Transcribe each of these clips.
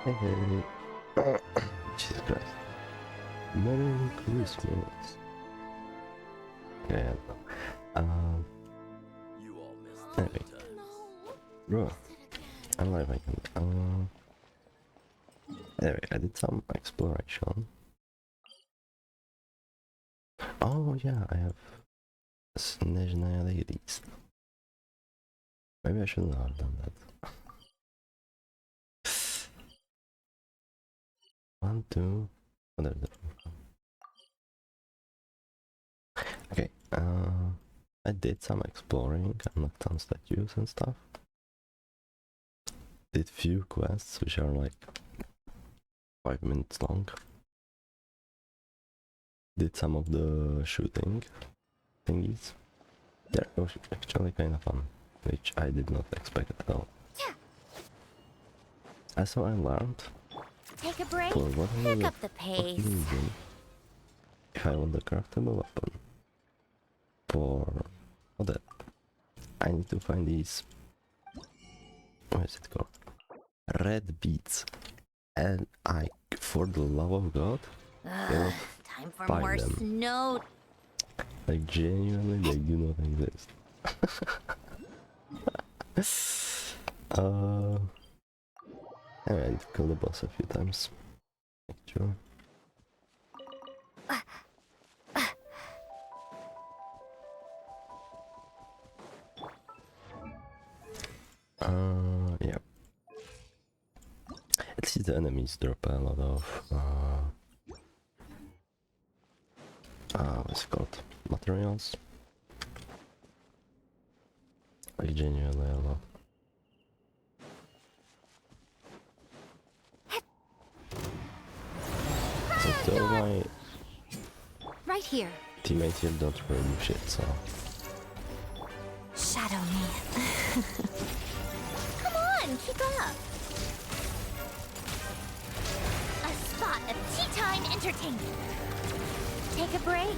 Hey. Jesus Christ. Merry Christmas. Yeah. You all missed Anyway. Bro, I'm live again. Anyway, I did some exploration. Oh yeah, I have Snezhnaya ladies. Maybe I shouldn't have done that. 1, 2. Oh, there's the okay, I did some exploring, unlocked some statues and stuff. Did few quests which are like 5 minutes long. Did some of the shooting thingies. They're actually kind of fun, which I did not expect at all. Also, I learned Take a break, for whatever pick up the pace. reason, if I want a craftable weapon for that, I need to find these. What is it called? Red beads. And I, for the love of God, cannot Time for buy more them. snow. Like genuinely, they do not exist. Anyway, I did kill the boss a few times. Actually. Yeah. At least the enemies drop a lot of what's it called? Materials. Like genuinely a lot. So still my Right here. teammates here don't really do shit, so Shadow me. Come on, keep up. A spot of tea time entertainment. Take a break.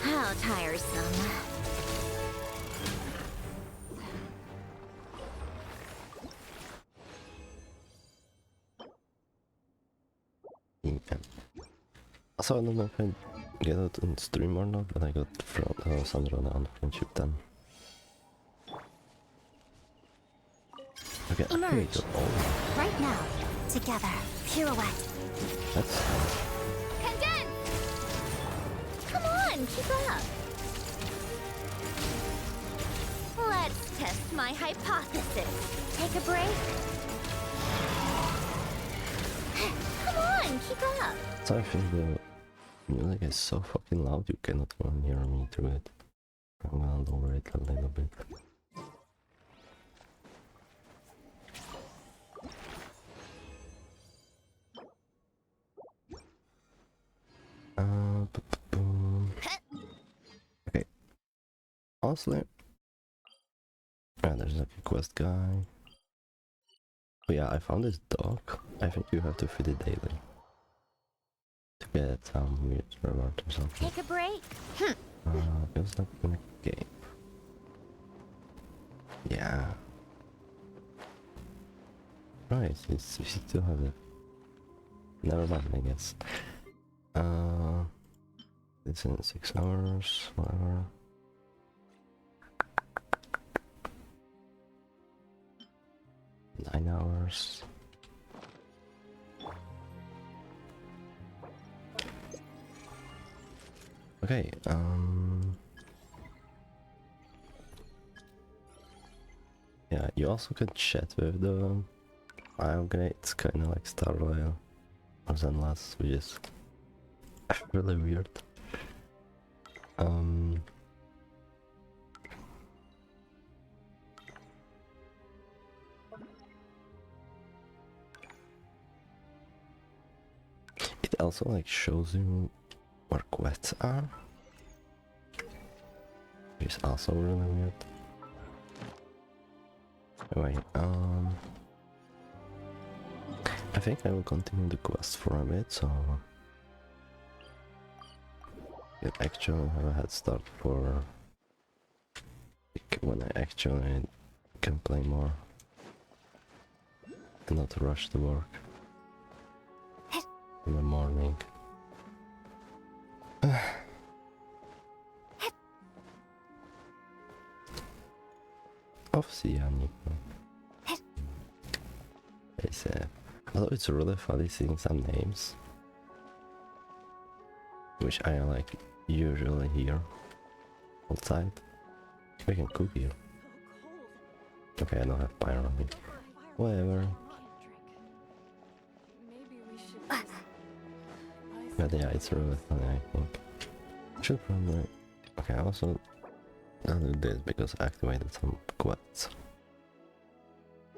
How tiresome. yeah. Also, I don't know if I get it on stream or not, but I got from Sandra on Friendship 10. Okay, Emerge. activator. Oh, Right now. Together. Pirouette. that's nice. Condense! Come on, keep up. Let's test my hypothesis. Take a break. Come on, keep up. So I think the music is so fucking loud you cannot even hear me through it. I'm gonna lower it a little bit. Boom. Okay. Honestly, there's like a quest guy. Oh yeah, I found this dog. I think you have to feed it daily to get some weird reward or something. Take a break. Feels like in a game. Yeah. Right, it's, we still have it. Never mind, I guess. It's in 6 hours, whatever. Nine hours. Okay, yeah, you also can chat with the upgrades, kinda like Star Royal or Zenless, which is really weird. It also like shows you where quests are, which is also really weird. Anyway, I think I will continue the quest for a bit, so you actually have a head start for when I actually can play more. and not rush to work in the morning. Ovsianik. They say. Although it's really funny seeing some names, which I like usually hear outside. We can cook here. Okay, I don't have pyro on me. Whatever. But yeah, it's really funny, I think. Should probably... Okay, I also did this because I activated some quests.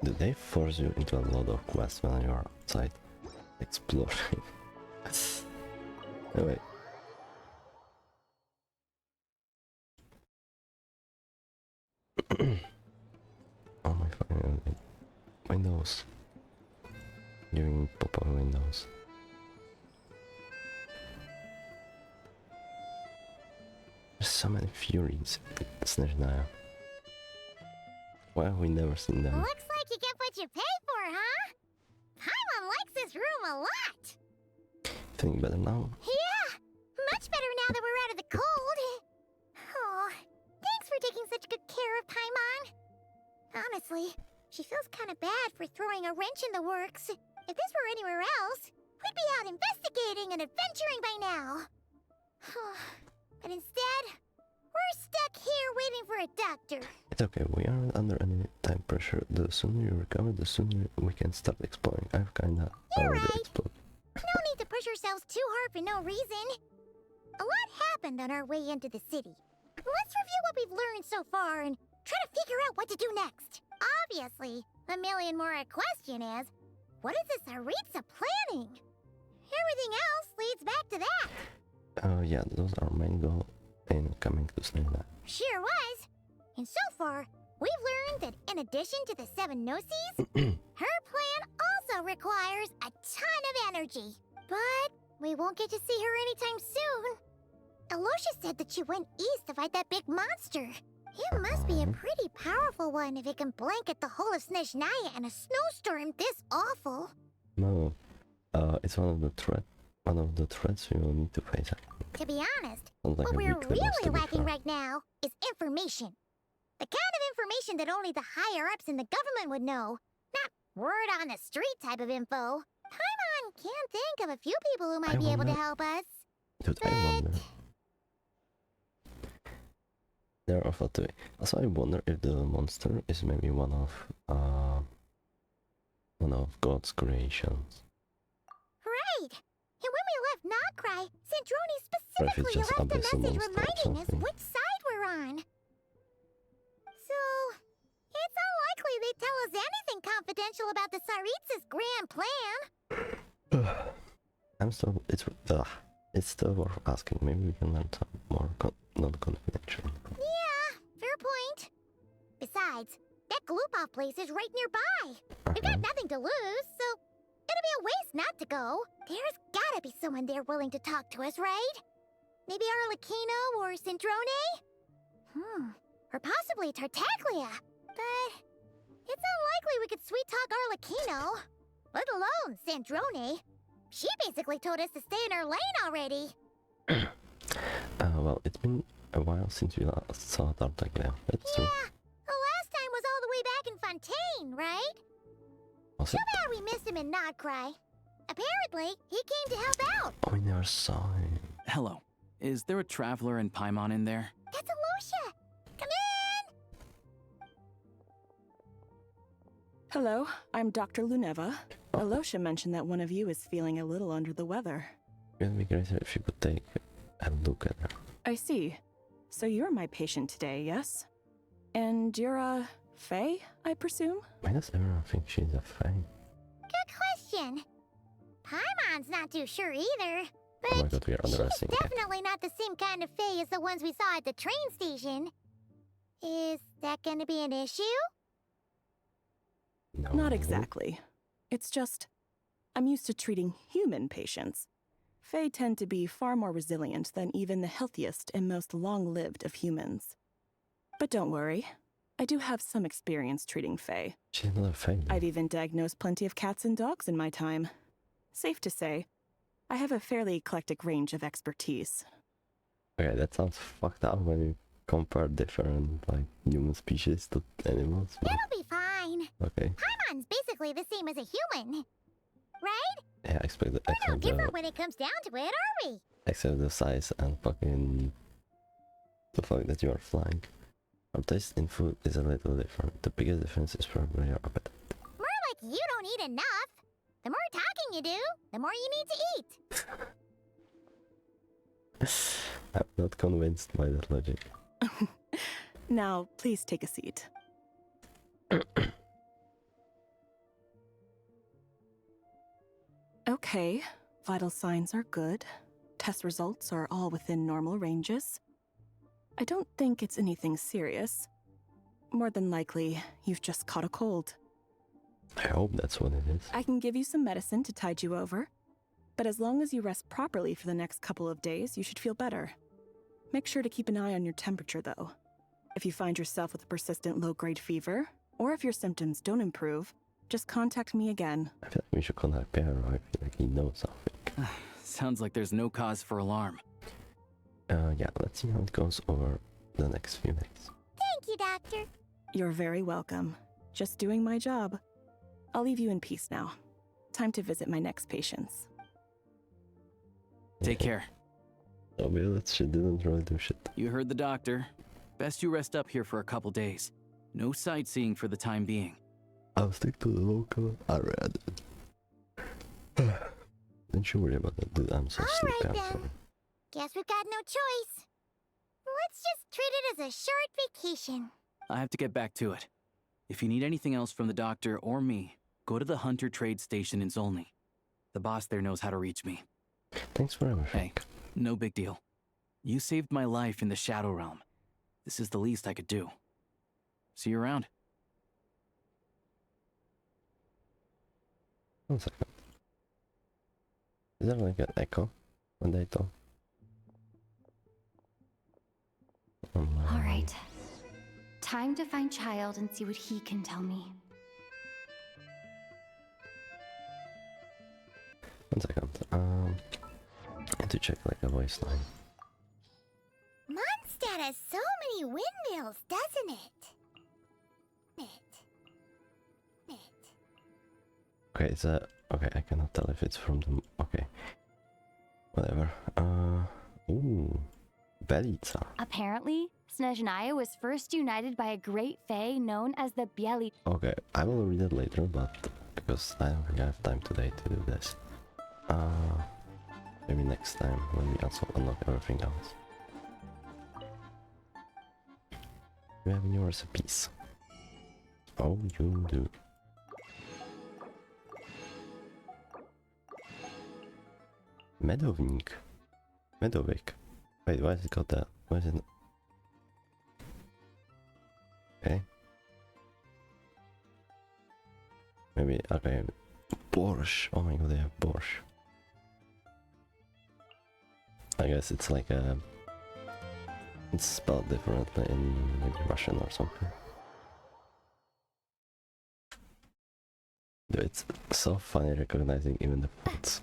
Do they force you into a lot of quests when you are outside exploring? Anyway. Oh my fucking windows. Giving pop-up windows. There's so many Furies in Snezhnaya. Why have we never seen them? Looks like you get what you pay for, huh? Paimon likes this room a lot. Feeling better now? Yeah, much better now that we're out of the cold. Oh, thanks for taking such good care of Paimon. Honestly, she feels kind of bad for throwing a wrench in the works. If this were anywhere else, we'd be out investigating and adventuring by now. But instead, we're stuck here waiting for a doctor. It's okay, we aren't under any time pressure. The sooner you recover, the sooner we can start exploring. I've kinda already explored. No need to push ourselves too hard for no reason. A lot happened on our way into the city. Let's review what we've learned so far and try to figure out what to do next. Obviously, the million more question is, what is this Tsaritsa planning? Everything else leads back to that. Yeah, those are main goal in coming to Snezhnaya. Sure was. And so far, we've learned that in addition to the 7 Gnosis, her plan also requires a ton of energy. But we won't get to see her anytime soon. Alosha said that she went east to fight that big monster. It must be a pretty powerful one if it can blanket the whole of Snezhnaya in a snowstorm this awful. No, it's one of the threats we will need to face. To be honest, Sounds like what a we're weekly boss to really be lacking fair. right now is information. The kind of information that only the higher-ups in the government would know. Not word on the street type of info. Paimon can think of a few people who might be able to help us. Dude, I wonder. There are awful too. Also, I wonder if the monster is maybe one of God's creations. Right! And when we left Nocry, Zandroni Or if it's specifically just left a abyssal message monster or reminding us something. which side we're on. So, it's unlikely they'd tell us anything confidential about the Tsaritsa's grand plan. It's still worth asking. Maybe we can learn some more non-confidential. Yeah, fair point. Besides, that Gloop-off place is right nearby. We've got nothing to lose, so it'd be a waste not to go. There's gotta be someone there willing to talk to us, right? Maybe Arlecchino or Zandroni? Or possibly Tartaglia. But it's unlikely we could sweet-talk Arlecchino. Let alone Zandroni. She basically told us to stay in her lane already. Well, it's been a while since we last saw Tartaglia. That's true. Yeah, the last time was all the way back in Fontaine, right? Was Too it? bad we missed him in Nocry. Apparently, he came to help out. Oh, we never saw him. Hello. Is there a traveler in Paimon in there? That's Alosha. Come in! Hello, I'm Dr. Luneva. Alosha mentioned that one of you is feeling a little under the weather. It would be great if you could take a look at her. I see. So you're my patient today, yes? And you're a Fae, I presume? Why does everyone think she's a fae? Good question. Paimon's not too sure either. But Oh my god, we are she's underestimating it. definitely not the same kind of Fae as the ones we saw at the train station. Is that gonna be an issue? No. Not exactly. It's just, I'm used to treating human patients. Fae tend to be far more resilient than even the healthiest and most long-lived of humans. But don't worry. I do have some experience treating Fae. She's not a Fae. I've even diagnosed plenty of cats and dogs in my time. Safe to say, I have a fairly eclectic range of expertise. Okay, that sounds fucked up when you compare different, like, human species to animals. But... It'll be fine. okay. Paimon's basically the same as a human. Right? Yeah, except We're no different when it comes down to it, are we? except the size and fucking the fact that you are flying. Our taste in food is a little different. The biggest difference is probably your appetite. More like you don't eat enough. The more talking you do, the more you need to eat. I'm not convinced by that logic. Now, please take a seat. Okay, vital signs are good. Test results are all within normal ranges. I don't think it's anything serious. More than likely, you've just caught a cold. I hope that's what it is. I can give you some medicine to tide you over. But as long as you rest properly for the next couple of days, you should feel better. Make sure to keep an eye on your temperature, though. If you find yourself with a persistent low-grade fever, or if your symptoms don't improve, just contact me again. I feel like we should contact Pierre. I feel like he knows something. Sounds like there's no cause for alarm. Yeah, let's see how it goes over the next few days. Thank you, Doctor. You're very welcome. Just doing my job. I'll leave you in peace now. Time to visit my next patients. Take care. Oh, well, she didn't really do shit. You heard the doctor. Best you rest up here for a couple days. No sightseeing for the time being. I'll stick to the local area. Don't you worry about that, dude. I'm so sleepy. All I'm right, sorry. then. Guess we've got no choice. Let's just treat it as a short vacation. I have to get back to it. If you need anything else from the doctor or me, go to the Hunter Trade Station in Zolny. The boss there knows how to reach me. Thanks for everything. Hey, no big deal. You saved my life in the Shadow Realm. This is the least I could do. See you around. 1 second. Is there like an echo when they talk? All right. Time to find Child and see what he can tell me. 1 second. I have to check like a voice line. Mondstadt has so many windmills, doesn't it? Okay, is that okay? I cannot tell if it's from the okay. Whatever. Ooh, Belica. Apparently, Snezhnaya was first united by a great fae known as the Bieli. Okay, I will read it later, but because I don't think I have time today to do this. Maybe next time when we also unlock everything else. You have new recipes. Oh, you do. Medovnik. Medowick. Wait, why is it called that? Why is it? Okay. Maybe, okay. Borscht. Oh my god, they have borscht. I guess it's like a... It's spelled differently in maybe Russian or something. Dude, it's so funny recognizing even the fonts.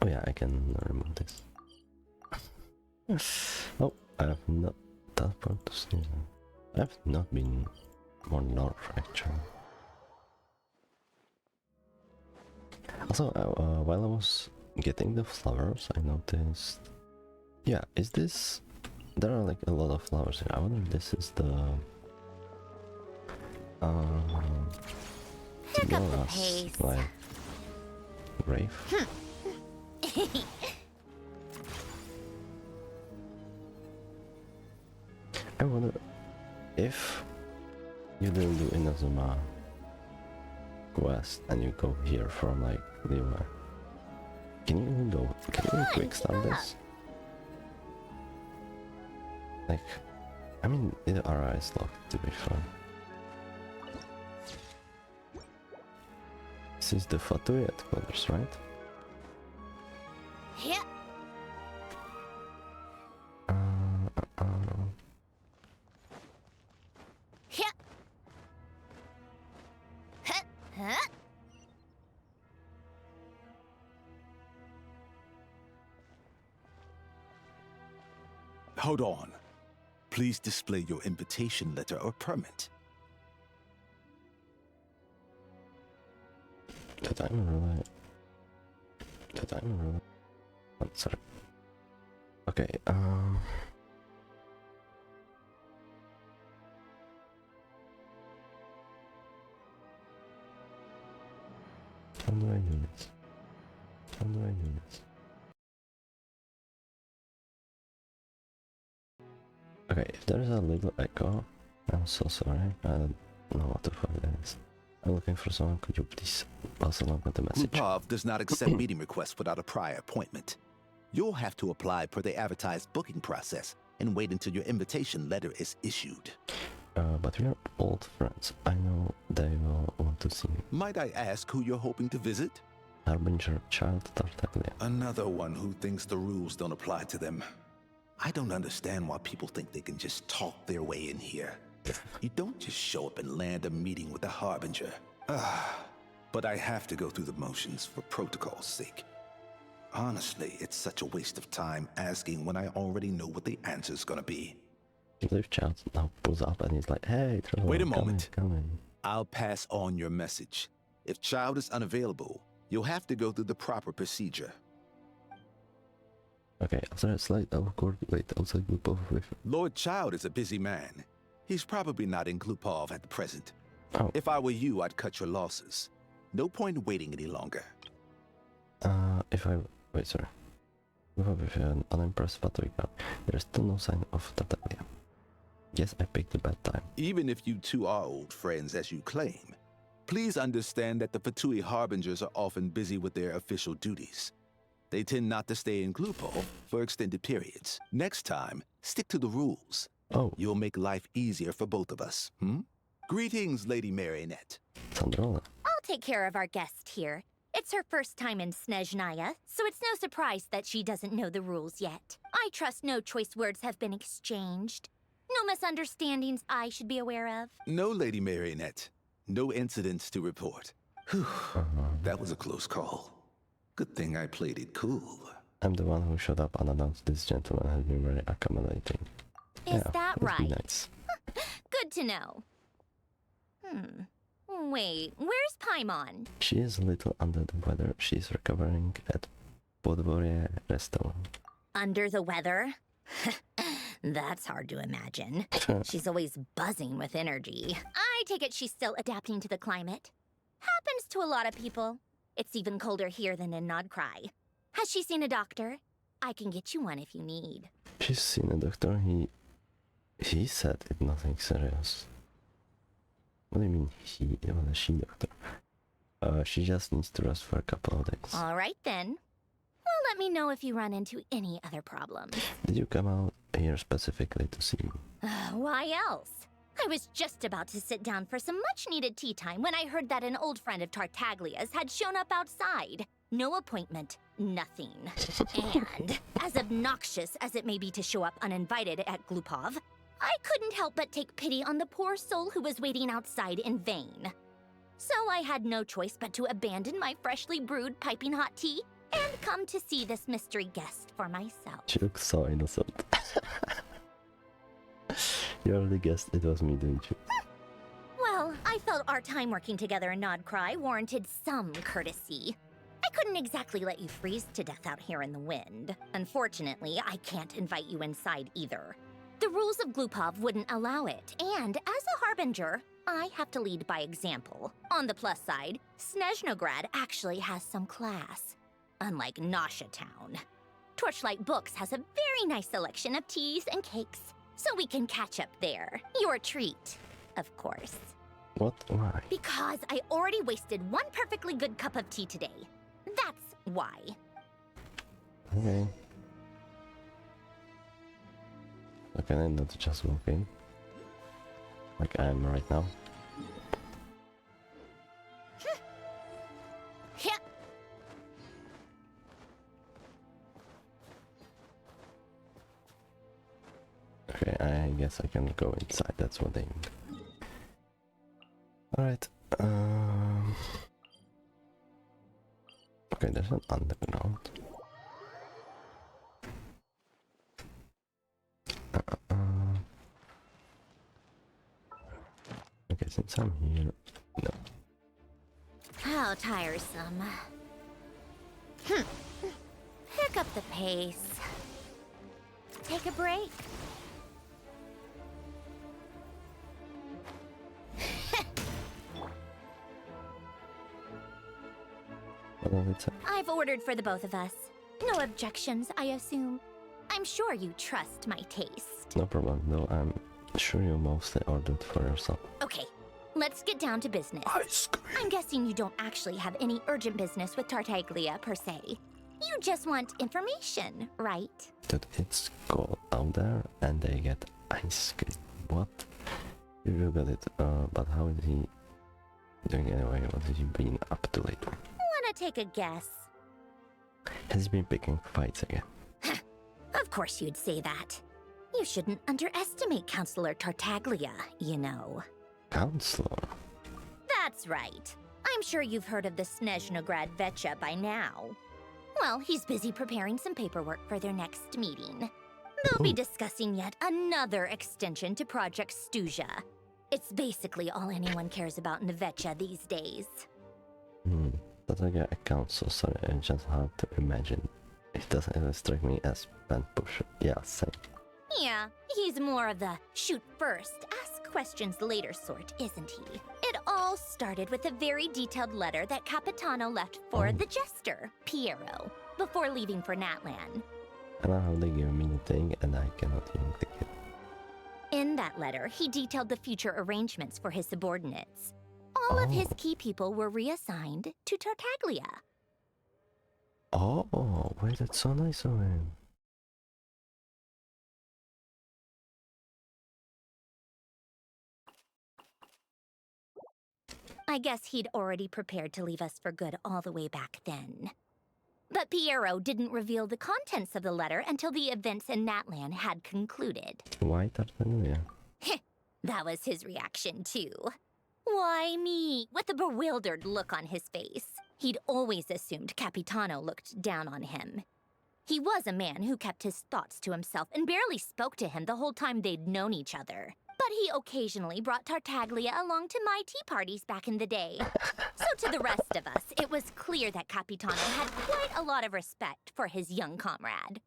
Oh yeah, I can remove this. Oh, I have not teleported to Snezhnaya. I have not been more north actually. Also, while I was getting the flowers, I noticed... Yeah, is this... There are like a lot of flowers here. I wonder if this is the... Pick up the Dora's, pace. like... grave? I wonder if you didn't do Inazuma quest and you go here from like Liyue. Can you even go? Can you even quick start this? Like, I mean, the RI is locked to be fun. This is the Fatui headquarters, right? Yeah. Hold on. Please display your invitation letter or permit. The timer really... The timer really... Oh, sorry. Okay, How do I do this? How do I do this? Okay, if there is a little echo, I'm so sorry. I don't know what the fuck that is. I'm looking for someone. Could you please pass along with the message? Glupov does not accept meeting requests without a prior appointment. You'll have to apply per the advertised booking process and wait until your invitation letter is issued. But we are old friends. I know they will want to see me. Might I ask who you're hoping to visit? Harbinger Child Tartaglia. Another one who thinks the rules don't apply to them. I don't understand why people think they can just talk their way in here. You don't just show up and land a meeting with the Harbinger. But I have to go through the motions for protocol's sake. Honestly, it's such a waste of time asking when I already know what the answer's gonna be. If Child now pulls up and he's like, hey, Trevor, Wait a come moment. in, come in. I'll pass on your message. If Child is unavailable, you'll have to go through the proper procedure. Okay, after a slight awkward wait outside Glupov with... Lord Child is a busy man. He's probably not in Glupov at the present. Oh. If I were you, I'd cut your losses. No point waiting any longer. If I... Wait, sorry. Glupov with an unimpressed battery car. There is still no sign of Tartaglia. Yes, I picked a bad time. Even if you two are old friends as you claim, please understand that the Fatui Harbingers are often busy with their official duties. They tend not to stay in Glupov for extended periods. Next time, stick to the rules. Oh, You'll make life easier for both of us, Greetings, Lady Marionette. Sandrola. I'll take care of our guest here. It's her first time in Snezhnaya, so it's no surprise that she doesn't know the rules yet. I trust no choice words have been exchanged. No misunderstandings I should be aware of. No, Lady Marionette. No incidents to report. Whew, that was a close call. Good thing I played it cool. I'm the one who showed up unannounced. This gentleman has been very accommodating. Is that must be right? Nice. Good to know. Wait, where's Paimon? She is a little under the weather. She's recovering at Podvorye restaurant. Under the weather? That's hard to imagine. She's always buzzing with energy. I take it she's still adapting to the climate. Happens to a lot of people. It's even colder here than in Nodcry. Has she seen a doctor? I can get you one if you need. She's seen a doctor. He said it's nothing serious. What do you mean he? It was a she doctor. She just needs to rest for a couple of days. All right then. Well, let me know if you run into any other problems. Did you come out here specifically to see me? Why else? I was just about to sit down for some much-needed tea time when I heard that an old friend of Tartaglia's had shown up outside. No appointment, nothing. And, as obnoxious as it may be to show up uninvited at Glupov, I couldn't help but take pity on the poor soul who was waiting outside in vain. So I had no choice but to abandon my freshly brewed piping hot tea and come to see this mystery guest for myself. She looks so innocent. You already guessed it was me, didn't you? Well, I felt our time working together in Nodcry warranted some courtesy. I couldn't exactly let you freeze to death out here in the wind. Unfortunately, I can't invite you inside either. The rules of Glupov wouldn't allow it, and as a Harbinger, I have to lead by example. On the plus side, Snezhnograd actually has some class, unlike Nosha Town. Torchlight Books has a very nice selection of teas and cakes, so we can catch up there. Your treat, of course. What? Why? Because I already wasted one perfectly good cup of tea today. That's why. Okay. Okay, then not just walk in. Like I am right now. Okay, I guess I can go inside, that's what they mean. Alright, okay, there's an underground. Okay, since I'm here, no. How tiresome. Pick up the pace. Take a break. What does it say? I've ordered for the both of us. No objections, I assume. I'm sure you trust my taste. No problem, no, I'm sure you mostly ordered for yourself. Okay, let's get down to business. Ice cream! I'm guessing you don't actually have any urgent business with Tartaglia, per se. You just want information, right? That it's cold out there and they get ice cream. What? You got it, but how is he doing anyway? What has he been up to lately? Wanna take a guess? Has he been picking fights again? Of course you'd say that. You shouldn't underestimate Counselor Tartaglia, you know. Counselor? That's right. I'm sure you've heard of the Snezhnaya Vetcha by now. Well, he's busy preparing some paperwork for their next meeting. They'll be discussing yet another extension to Project Stuzha. It's basically all anyone cares about in the Vetcha these days. But I get a council, so it's just hard to imagine. It doesn't even strike me as pen pusher. Yeah, same. Yeah, he's more of the shoot first, ask questions later sort, isn't he? It all started with a very detailed letter that Capitano left for the jester, Piero, before leaving for Natlan. And I have they give me the thing and I cannot even click it. In that letter, he detailed the future arrangements for his subordinates. All of his key people were reassigned to Tartaglia. Oh, wait, that's so nice of him. I guess he'd already prepared to leave us for good all the way back then. But Piero didn't reveal the contents of the letter until the events in Natlan had concluded. Why Tartaglia? That was his reaction, too. Why me? With a bewildered look on his face. He'd always assumed Capitano looked down on him. He was a man who kept his thoughts to himself and barely spoke to him the whole time they'd known each other. But he occasionally brought Tartaglia along to my tea parties back in the day. So to the rest of us, it was clear that Capitano had quite a lot of respect for his young comrade.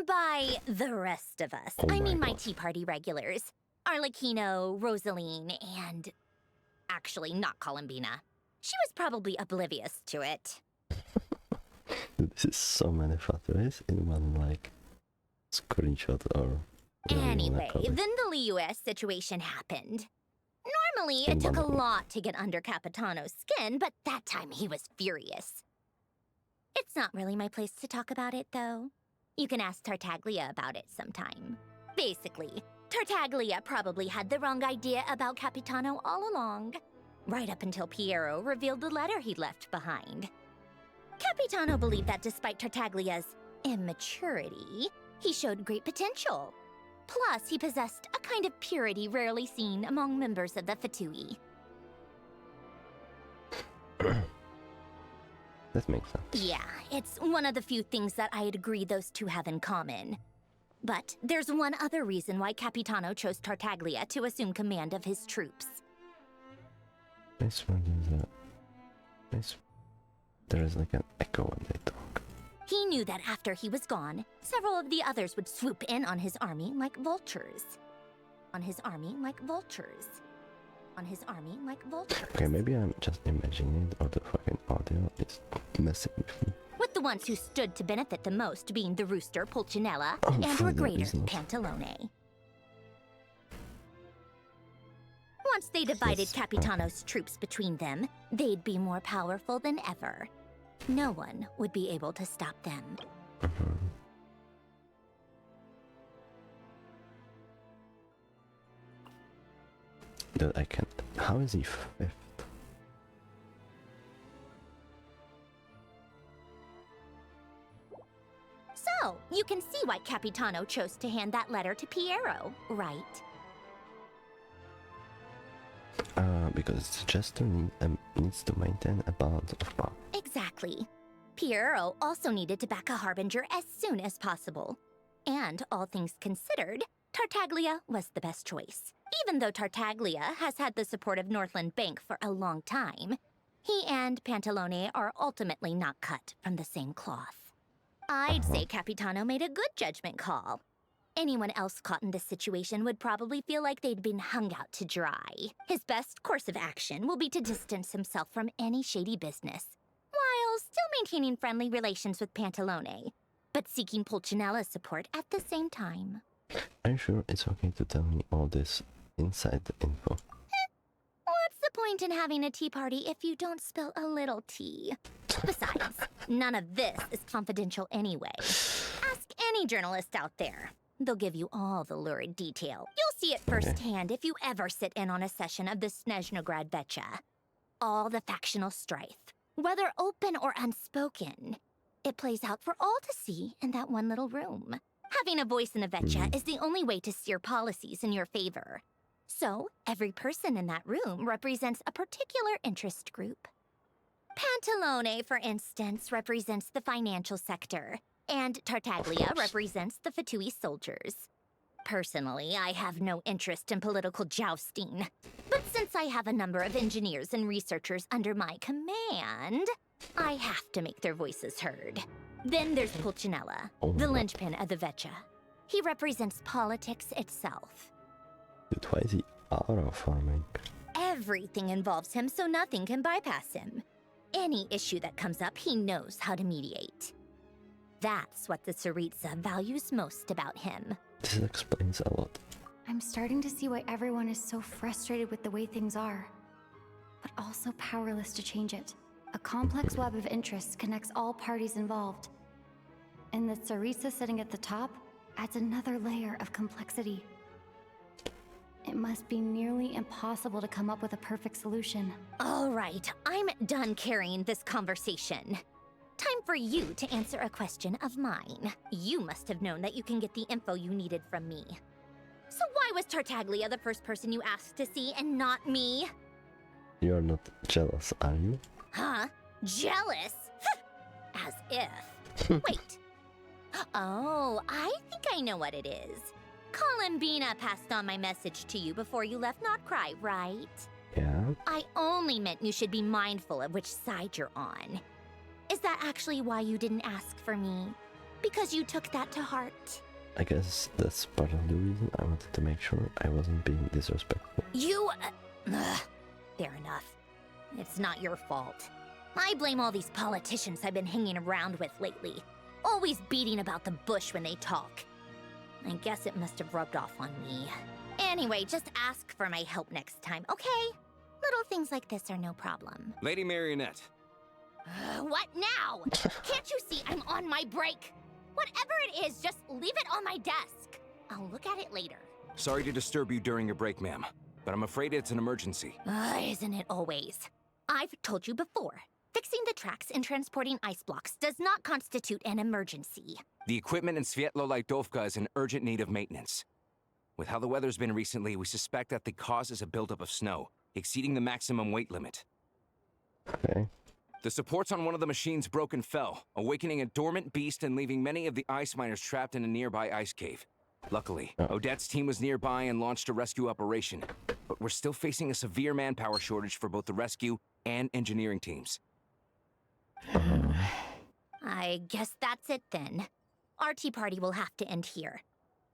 By the rest of us, I mean my tea party regulars. Arlecchino, Rosaline, and... actually, not Columbina. She was probably oblivious to it. This is so many fatways in one, like, screenshot or... Anyway, then the Liu-S situation happened. Normally, it took a lot to get under Capitano's skin, but that time he was furious. It's not really my place to talk about it, though. You can ask Tartaglia about it sometime. Basically, Tartaglia probably had the wrong idea about Capitano all along. Right up until Piero revealed the letter he'd left behind. Capitano believed that despite Tartaglia's immaturity, he showed great potential. Plus, he possessed a kind of purity rarely seen among members of the Fatui. That makes sense. Yeah, it's one of the few things that I'd agree those two have in common. But there's one other reason why Capitano chose Tartaglia to assume command of his troops. This one is a... There is like an echo when they talk. He knew that after he was gone, several of the others would swoop in on his army like vultures. On his army like vultures. On his army like vultures. Okay, maybe I'm just imagining it, or the fucking audio is messing with me. With the ones who stood to benefit the most being the rooster Pulcinella and for that Regrator reason. Pantalone. Once they divided Capitano's troops between them, they'd be more powerful than ever. No one would be able to stop them. Dude, I can't... How is he fifth? So, you can see why Capitano chose to hand that letter to Piero, right? Because the jester needs to maintain a balance of power. Exactly. Piero also needed to back a harbinger as soon as possible. And all things considered, Tartaglia was the best choice. Even though Tartaglia has had the support of Northland Bank for a long time, he and Pantalone are ultimately not cut from the same cloth. I'd say Capitano made a good judgment call. Anyone else caught in this situation would probably feel like they'd been hung out to dry. His best course of action will be to distance himself from any shady business, while still maintaining friendly relations with Pantalone, but seeking Pulcinella's support at the same time. Are you sure it's okay to tell me all this inside info? What's the point in having a tea party if you don't spill a little tea? Besides, none of this is confidential anyway. Ask any journalist out there. They'll give you all the lurid detail. You'll see it firsthand if you ever sit in on a session of the Snezhnaya Vecha. All the factional strife, whether open or unspoken, it plays out for all to see in that one little room. Having a voice in the Vecha is the only way to steer policies in your favor. So, every person in that room represents a particular interest group. Pantalone, for instance, represents the financial sector, and Tartaglia represents the Fatui soldiers. Personally, I have no interest in political jousting. But since I have a number of engineers and researchers under my command, I have to make their voices heard. Then there's Pulcinella, the linchpin of the Vecha. He represents politics itself. Dude, why is he aura farming? Everything involves him, so nothing can bypass him. Any issue that comes up, he knows how to mediate. That's what the Tsaritsa values most about him. This explains a lot. I'm starting to see why everyone is so frustrated with the way things are, but also powerless to change it. A complex web of interests connects all parties involved. And the Tsaritsa sitting at the top adds another layer of complexity. It must be nearly impossible to come up with a perfect solution. All right, I'm done carrying this conversation. Time for you to answer a question of mine. You must have known that you can get the info you needed from me. So why was Tartaglia the first person you asked to see and not me? You're not jealous, are you? Huh? Jealous? As if. Wait. Oh, I think I know what it is. Columbina passed on my message to you before you left Notcry, right? Yeah? I only meant you should be mindful of which side you're on. Is that actually why you didn't ask for me? Because you took that to heart? I guess that's part of the reason. I wanted to make sure I wasn't being disrespectful. You... fair enough. It's not your fault. I blame all these politicians I've been hanging around with lately. Always beating about the bush when they talk. I guess it must have rubbed off on me. Anyway, just ask for my help next time, okay? Little things like this are no problem. Lady Marionette. What now? Can't you see I'm on my break? Whatever it is, just leave it on my desk. I'll look at it later. Sorry to disturb you during your break, ma'am, but I'm afraid it's an emergency. Isn't it always? I've told you before. Fixing the tracks and transporting ice blocks does not constitute an emergency. The equipment in Svietlo-Lightovka is in urgent need of maintenance. With how the weather's been recently, we suspect that the cause is a buildup of snow, exceeding the maximum weight limit. Okay. The supports on one of the machines broke and fell, awakening a dormant beast and leaving many of the ice miners trapped in a nearby ice cave. Luckily, Odette's team was nearby and launched a rescue operation, but we're still facing a severe manpower shortage for both the rescue and engineering teams. I guess that's it then. Our tea party will have to end here.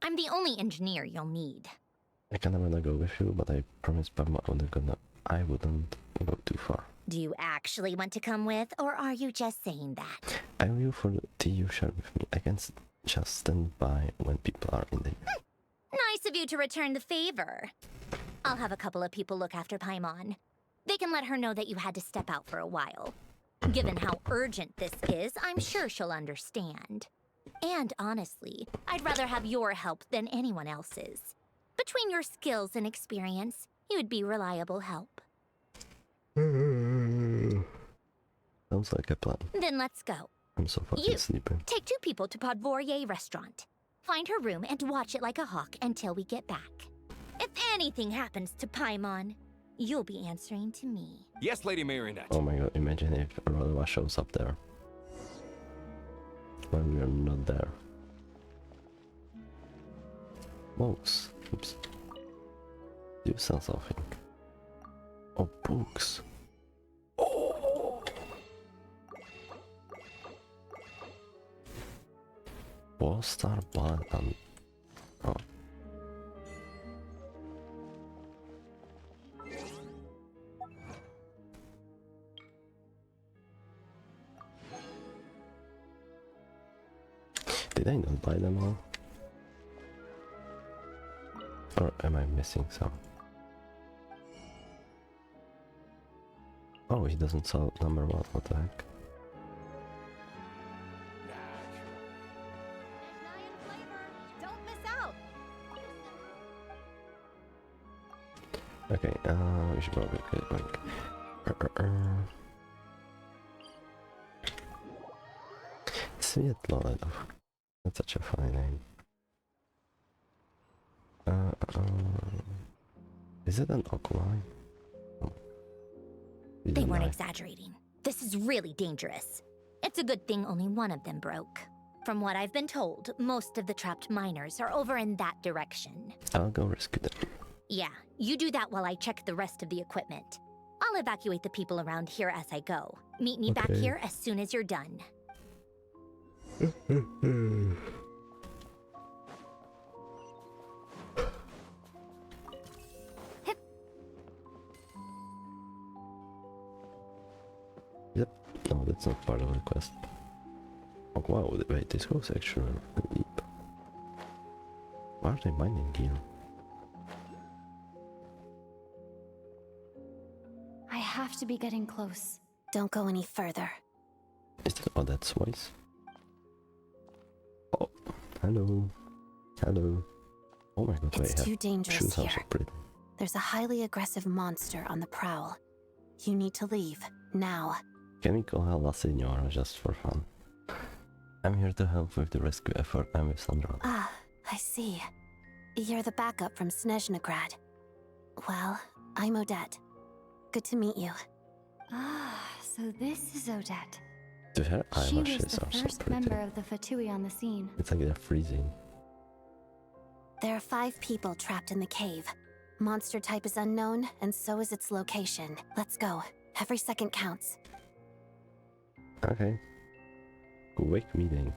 I'm the only engineer you'll need. I kinda wanna go with you, but I promised Parma I wouldn't go too far. Do you actually want to come with, or are you just saying that? I owe you for the tea you shared with me. I can't just stand by when people are in danger. Nice of you to return the favor. I'll have a couple of people look after Paimon. They can let her know that you had to step out for a while. Given how urgent this is, I'm sure she'll understand. And honestly, I'd rather have your help than anyone else's. Between your skills and experience, you'd be reliable help. Sounds like a plan. Then let's go. I'm so fucking sleepy. Take 2 people to Podvorye restaurant. Find her room and watch it like a hawk until we get back. If anything happens to Paimon, you'll be answering to me. Yes, Lady Marionette. Oh my god, imagine if Rodova shows up there. When we are not there. Smokes. Oops. Do sell something. Oh, books. Oh! Wallstar Bad and... Oh. Did I not buy them all? Or am I missing some? Oh, he doesn't sell number 1, what the heck? Snezhnayan flavor. Don't miss out. Okay, we should probably get like... Svetlana. That's such a funny name. Is it an Aqualine? Oh. They weren't exaggerating. This is really dangerous. It's a good thing only one of them broke. From what I've been told, most of the trapped miners are over in that direction. I'll go rescue them. Yeah, you do that while I check the rest of the equipment. I'll evacuate the people around here as I go. Meet me back Okay. here as soon as you're done. Yep. No, that's not part of the quest. Oh wow, wait, this goes actually deep. Why are they mining here? I have to be getting close. Don't go any further. Is that... Oh, that's Weiss. Oh, hello. Hello. Oh my god, It's wait, too dangerous shoes are here. so pretty. There's a highly aggressive monster on the prowl. You need to leave, now. Can we call her La Signora just for fun? I'm here to help with the rescue effort. I'm with Sandra. Ah, I see. You're the backup from Snezhnaya. Well, I'm Odette. Good to meet you. Ah, so this is Odette. Dude, her She was eyelashes the are so first pretty. member of the Fatui on the scene. It's like they're freezing. There are 5 people trapped in the cave. Monster type is unknown, and so is its location. Let's go. Every second counts. Okay. Quick meeting.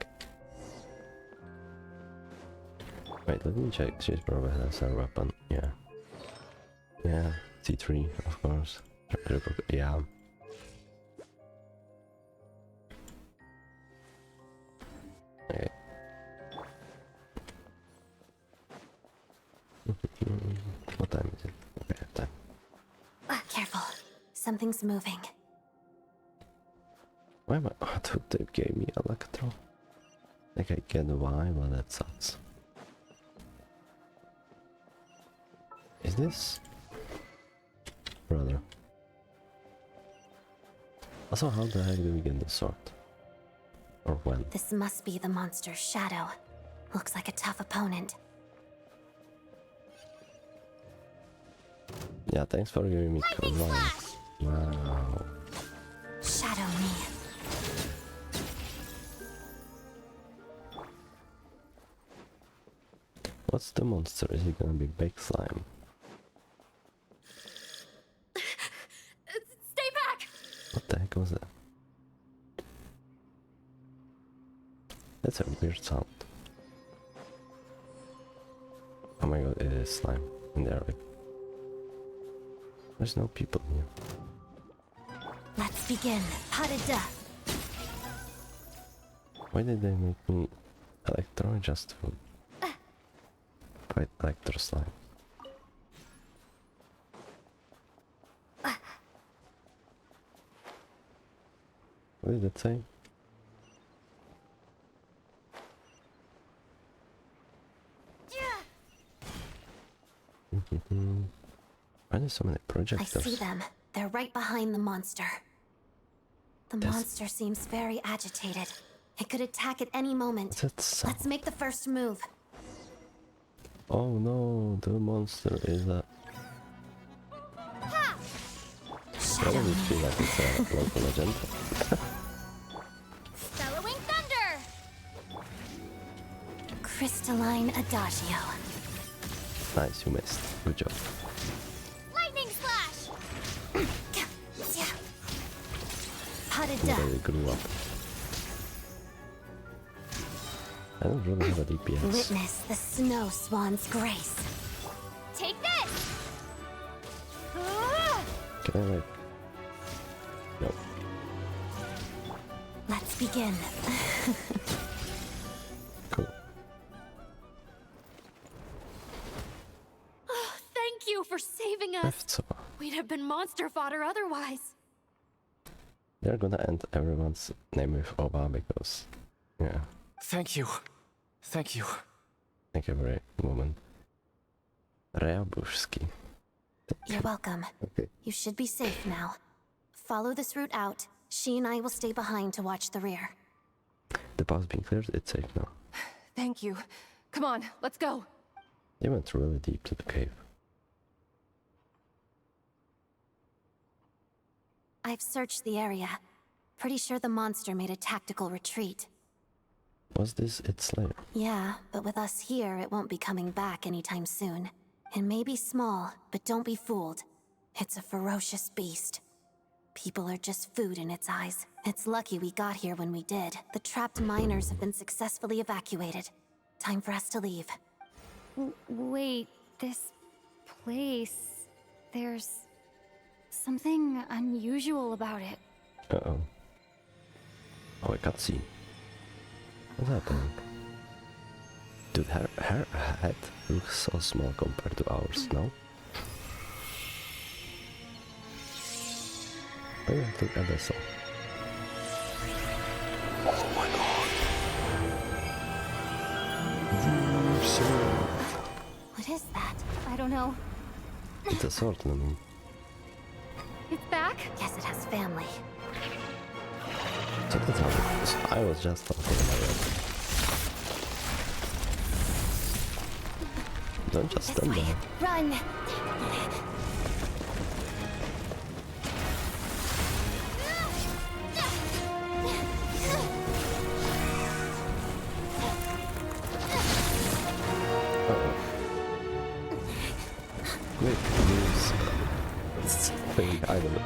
Wait, let me check. She's probably has her weapon. Yeah. Yeah. T3, of course. Yeah. Okay. What time is it? Okay, I have time. Careful. Something's moving. Why am I... Oh, dude, they gave me Electro. Like, I get why, but that sucks. Is this... Brother. Also, how the heck do we get the sword? Or when? This must be the monster's shadow. Looks like a tough opponent. Yeah, thanks for giving me Lightning cover. flash! Wow. Shadow me. What's the monster? Is it gonna be big slime? Stay back! What the heck was that? That's a weird sound. Oh my god, it is slime in there. There's no people here. Let's begin. Pas de deux. Why did they make me Electro just to fight Electro slime? What did it say? Why are there so many I projectors? see them. They're right behind the monster. The monster seems very agitated. It could attack at any moment. What's that sound? Let's make the first move. Oh no, the monster is a... Shadow Doesn't it me. feel like it's a local legend? Bellowing thunder! Crystalline Adagio. Nice, you missed. Good job. already grew up. I don't really have a DPS. Witness the snow swan's grace. Take this! Can I like... No. Let's begin. Cool. Thank you for saving us. Left so We'd have been monster fodder otherwise. they're gonna end everyone's name with Oba because... Yeah. Thank you. Thank you. Thank you very woman. Reabushski. You're welcome. Okay. You should be safe now. Follow this route out. She and I will stay behind to watch the rear. The path's being cleared, it's safe now. Thank you. Come on, let's go. They went really deep to the cave. I've searched the area. Pretty sure the monster made a tactical retreat. Was this its lair? Yeah, but with us here, it won't be coming back anytime soon. It may be small, but don't be fooled. It's a ferocious beast. People are just food in its eyes. It's lucky we got here when we did. The trapped miners have been successfully evacuated. Time for us to leave. Wait, this place... There's... something unusual about it. Uh-oh. Oh, a cutscene. What's happening? Dude, her head looks so small compared to ours, no? Oh yeah, look at this. Oh my god! What is that? I don't know. It's a sword, I mean. It's back? Guess it has family. So that's how it is. I was just talking about it. Don't just This stand way. there. Run! Quick, use this thing, I don't know.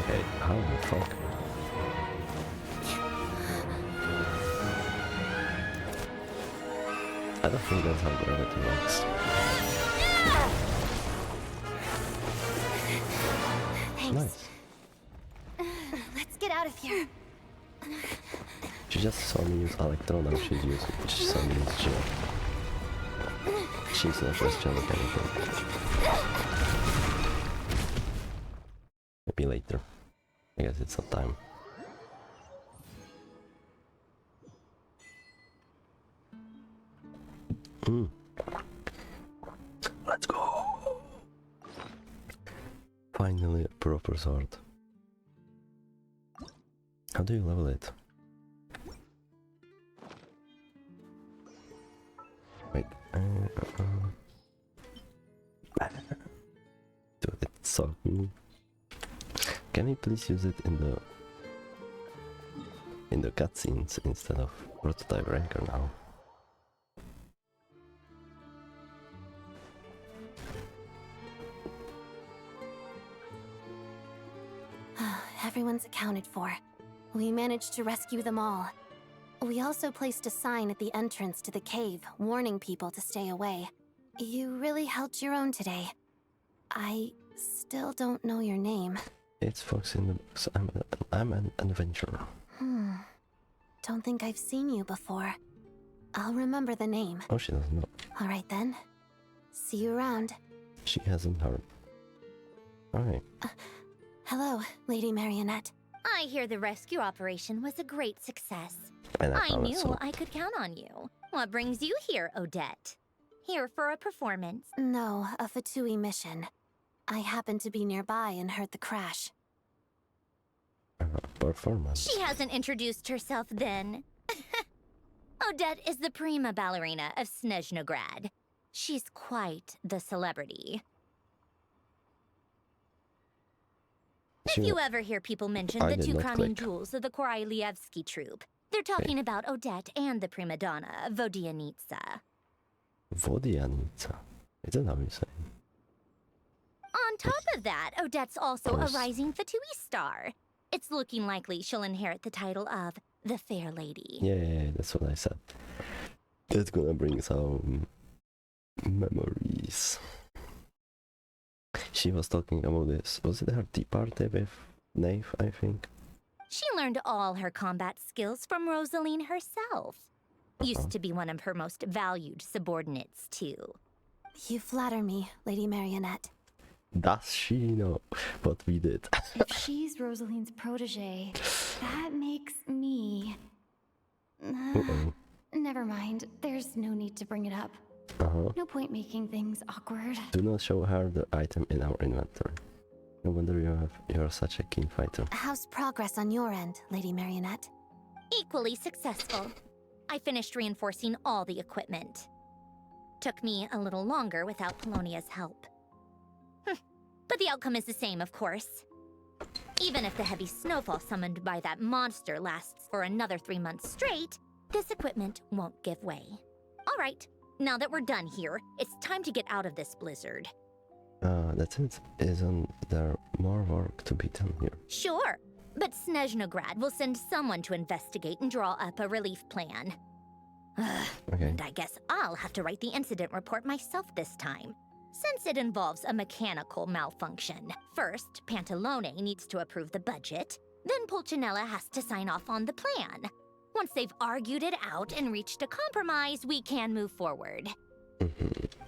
Okay, how the fuck? I don't think that's how gravity works. Thanks. Nice. Let's get out of here. She just saw me use Electro, now she saw me use Gel. She's not just Gel anything. Maybe later. I guess it's not time. Let's go! Finally a proper sword. How do you level it? Wait. Dude, it's so cool. Can we please use it in the cutscenes instead of prototype ranker now? Everyone's accounted for. We managed to rescue them all. We also placed a sign at the entrance to the cave, warning people to stay away. You really held your own today. I still don't know your name. It's Fox in the books. I'm an adventurer. Don't think I've seen you before. I'll remember the name. Oh, she doesn't know. Alright then. See you around. She hasn't heard. Alright. Hello, Lady Marionette. I hear the rescue operation was a great success. And I found it, knew so- I could count on you. What brings you here, Odette? Here for a performance? No, a Fatui mission. I happened to be nearby and heard the crash. Performance. She hasn't introduced herself then. Odette is the prima ballerina of Snezhnograd. She's quite the celebrity. If you ever hear people mention I the did two not crowning click. jewels of the Korolievsky troupe, they're talking about Odette and the prima donna, Vodianitsa. Vodianitsa. Is that how you say? On top of that, Odette's also a Course. rising Fatui star. it's looking likely she'll inherit the title of the Fair Lady. Yeah, that's what I said. That's gonna bring some memories. She was talking about this. Was it her tea party with Nave, I think? She learned all her combat skills from Rosaline herself. Used to be one of her most valued subordinates, too. You flatter me, Lady Marionette. Does she know what we did? If she's Rosaline's protege, that makes me... Never mind. There's no need to bring it up. No point making things awkward. Do not show her the item in our inventory. No wonder you're such a keen fighter. How's progress on your end, Lady Marionette? Equally successful. I finished reinforcing all the equipment. Took me a little longer without Polonia's help. But the outcome is the same, of course. Even if the heavy snowfall summoned by that monster lasts for another 3 months straight, this equipment won't give way. All right, now that we're done here, it's time to get out of this blizzard. That's it. Isn't there more work to be done here? Sure, but Snezhnaya will send someone to investigate and draw up a relief plan. Okay. And I guess I'll have to write the incident report myself this time, since it involves a mechanical malfunction. First, Pantalone needs to approve the budget, then Pulcinella has to sign off on the plan. Once they've argued it out and reached a compromise, we can move forward.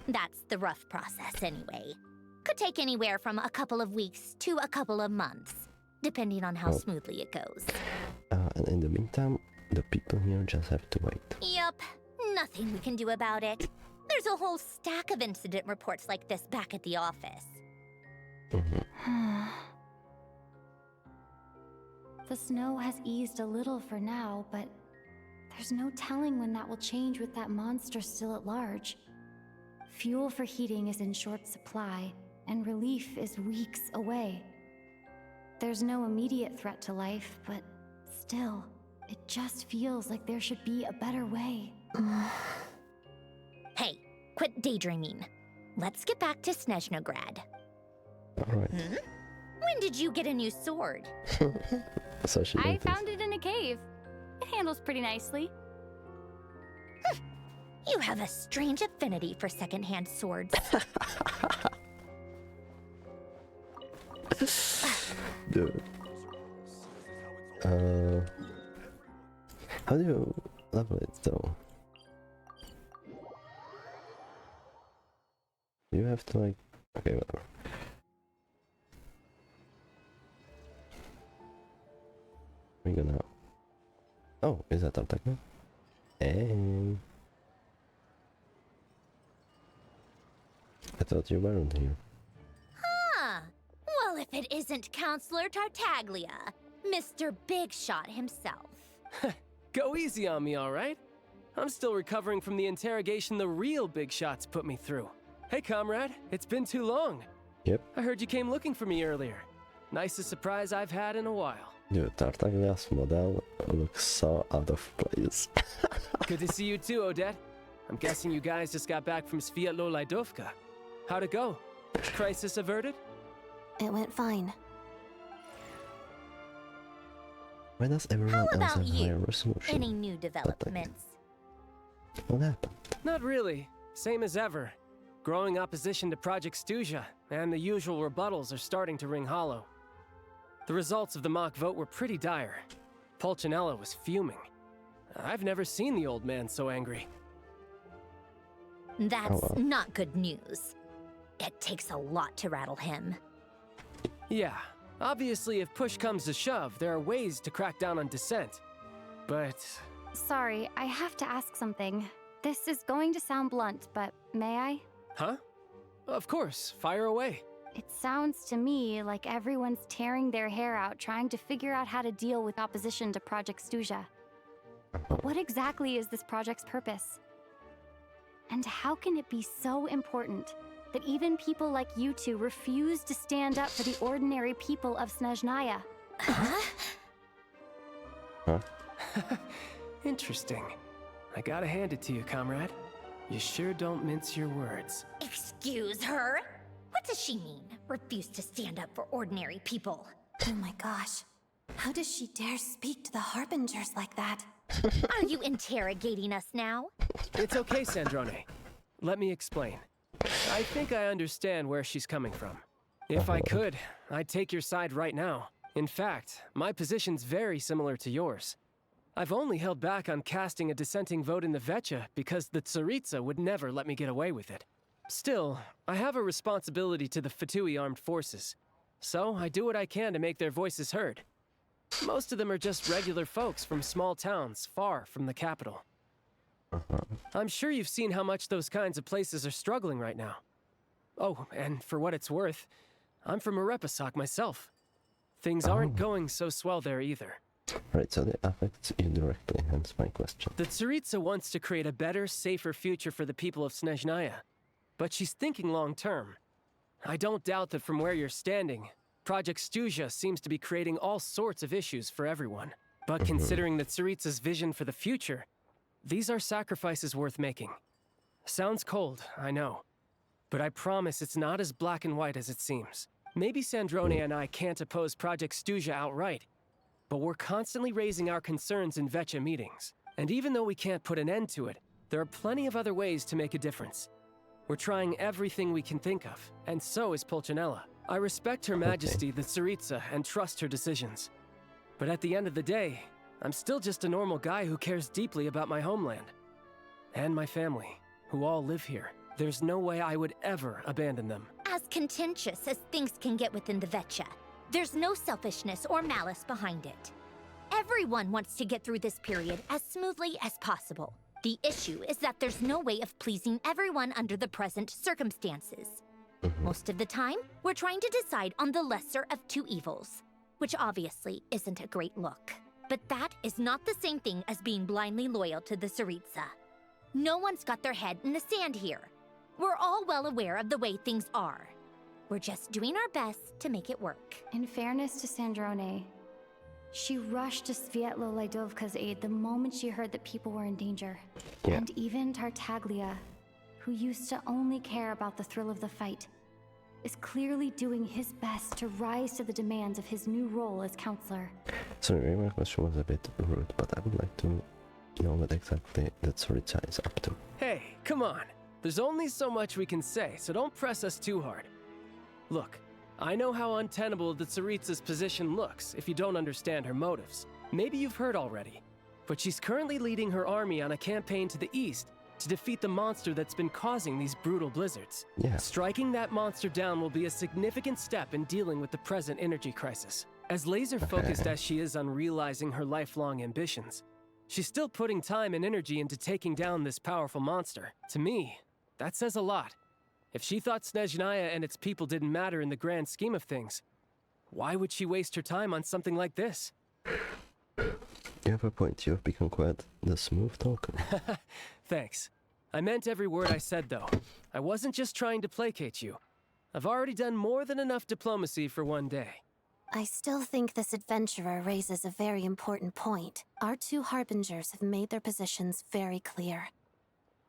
That's the rough process anyway. Could take anywhere from a couple of weeks to a couple of months, depending on how smoothly it goes. And in the meantime, the people here just have to wait. Yup, nothing we can do about it. There's a whole stack of incident reports like this back at the office. The snow has eased a little for now, but there's no telling when that will change with that monster still at large. Fuel for heating is in short supply, and relief is weeks away. There's no immediate threat to life, but still, it just feels like there should be a better way. Hey, quit daydreaming. Let's get back to Snezhnaya. Alright. When did you get a new sword? So she I noticed. found it in a cave. It handles pretty nicely. You have a strange affinity for secondhand swords. Dude. How do you level it though? You have to like... Okay, whatever. We go now. Oh, is that our techno? And... I thought you weren't here. Huh. Well, if it isn't Counselor Tartaglia, Mr. Big Shot himself. Go easy on me, all right? I'm still recovering from the interrogation the real Big Shots put me through. Hey, comrade, it's been too long. Yep. I heard you came looking for me earlier. Nicest surprise I've had in a while. Dude, Tartaglia's model looks so out of place. Good to see you too, Odette. I'm guessing you guys just got back from Sviatlo Lajdovka. How'd it go? Crisis averted? It went fine. Why does everyone How else about have higher you? resolution? Any new developments? What happened? Not really. Same as ever. Growing opposition to Project Stuja, and the usual rebuttals are starting to ring hollow. The results of the mock vote were pretty dire. Pulcinella was fuming. I've never seen the old man so angry. That's not good news. It takes a lot to rattle him. Yeah, obviously if push comes to shove, there are ways to crack down on dissent. But... Sorry, I have to ask something. This is going to sound blunt, but may I? Huh? Of course, fire away. It sounds to me like everyone's tearing their hair out trying to figure out how to deal with opposition to Project Stuja. But what exactly is this project's purpose? And how can it be so important that even people like you two refuse to stand up for the ordinary people of Snezhnaya? Interesting. I gotta hand it to you, comrade. You sure don't mince your words. Excuse her? What does she mean? Refuse to stand up for ordinary people? Oh my gosh. How does she dare speak to the Harbingers like that? Are you interrogating us now? It's okay, Snezhnaya. Let me explain. I think I understand where she's coming from. If I could, I'd take your side right now. In fact, my position's very similar to yours. I've only held back on casting a dissenting vote in the Vetcha because the Tsaritsa would never let me get away with it. Still, I have a responsibility to the Fatui armed forces, so I do what I can to make their voices heard. Most of them are just regular folks from small towns far from the capital. I'm sure you've seen how much those kinds of places are struggling right now. Oh, and for what it's worth, I'm from Arepasak myself. Things aren't going so swell there either. Right, so it affects you directly, hence my question. The Tsaritsa wants to create a better, safer future for the people of Snezhnaya, but she's thinking long-term. I don't doubt that from where you're standing, Project Stuzha seems to be creating all sorts of issues for everyone. But considering the Tsaritsa's vision for the future, these are sacrifices worth making. Sounds cold, I know. But I promise it's not as black and white as it seems. Maybe Snezhnaya and I can't oppose Project Stuzha outright, but we're constantly raising our concerns in Vetcha meetings. And even though we can't put an end to it, there are plenty of other ways to make a difference. We're trying everything we can think of, and so is Pulcinella. I respect Her Majesty, the Tsaritsa, and trust her decisions. But at the end of the day, I'm still just a normal guy who cares deeply about my homeland. And my family, who all live here. There's no way I would ever abandon them. As contentious as things can get within the Vetcha, there's no selfishness or malice behind it. Everyone wants to get through this period as smoothly as possible. The issue is that there's no way of pleasing everyone under the present circumstances. Most of the time, we're trying to decide on the lesser of two evils, which obviously isn't a great look. But that is not the same thing as being blindly loyal to the Tsaritsa. No one's got their head in the sand here. We're all well aware of the way things are. We're just doing our best to make it work. In fairness to Snezhnaya, she rushed to Svietlo Laidovka's aid the moment she heard that people were in danger. Yeah. And even Tartaglia, who used to only care about the thrill of the fight, is clearly doing his best to rise to the demands of his new role as counselor. Sorry, my question was a bit rude, but I would like to know what exactly the Tsaritsa is up to. Hey, come on. There's only so much we can say, so don't press us too hard. Look, I know how untenable the Tsaritsa's position looks if you don't understand her motives. Maybe you've heard already, but she's currently leading her army on a campaign to the east to defeat the monster that's been causing these brutal blizzards. Yeah. Striking that monster down will be a significant step in dealing with the present energy crisis. As laser-focused as she is on realizing her lifelong ambitions, she's still putting time and energy into taking down this powerful monster. To me, that says a lot. If she thought Snezhnaya and its people didn't matter in the grand scheme of things, why would she waste her time on something like this? You have a point. You have become quite the smooth talker. Thanks. I meant every word I said, though. I wasn't just trying to placate you. I've already done more than enough diplomacy for one day. I still think this adventurer raises a very important point. Our two Harbingers have made their positions very clear.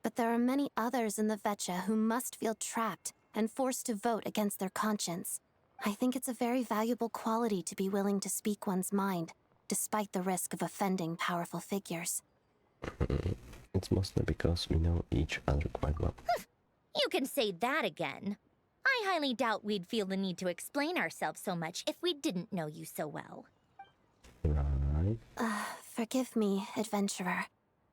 But there are many others in the Vetcha who must feel trapped and forced to vote against their conscience. I think it's a very valuable quality to be willing to speak one's mind, despite the risk of offending powerful figures. It's mostly because we know each other quite well. You can say that again. I highly doubt we'd feel the need to explain ourselves so much if we didn't know you so well. Right. Forgive me, adventurer,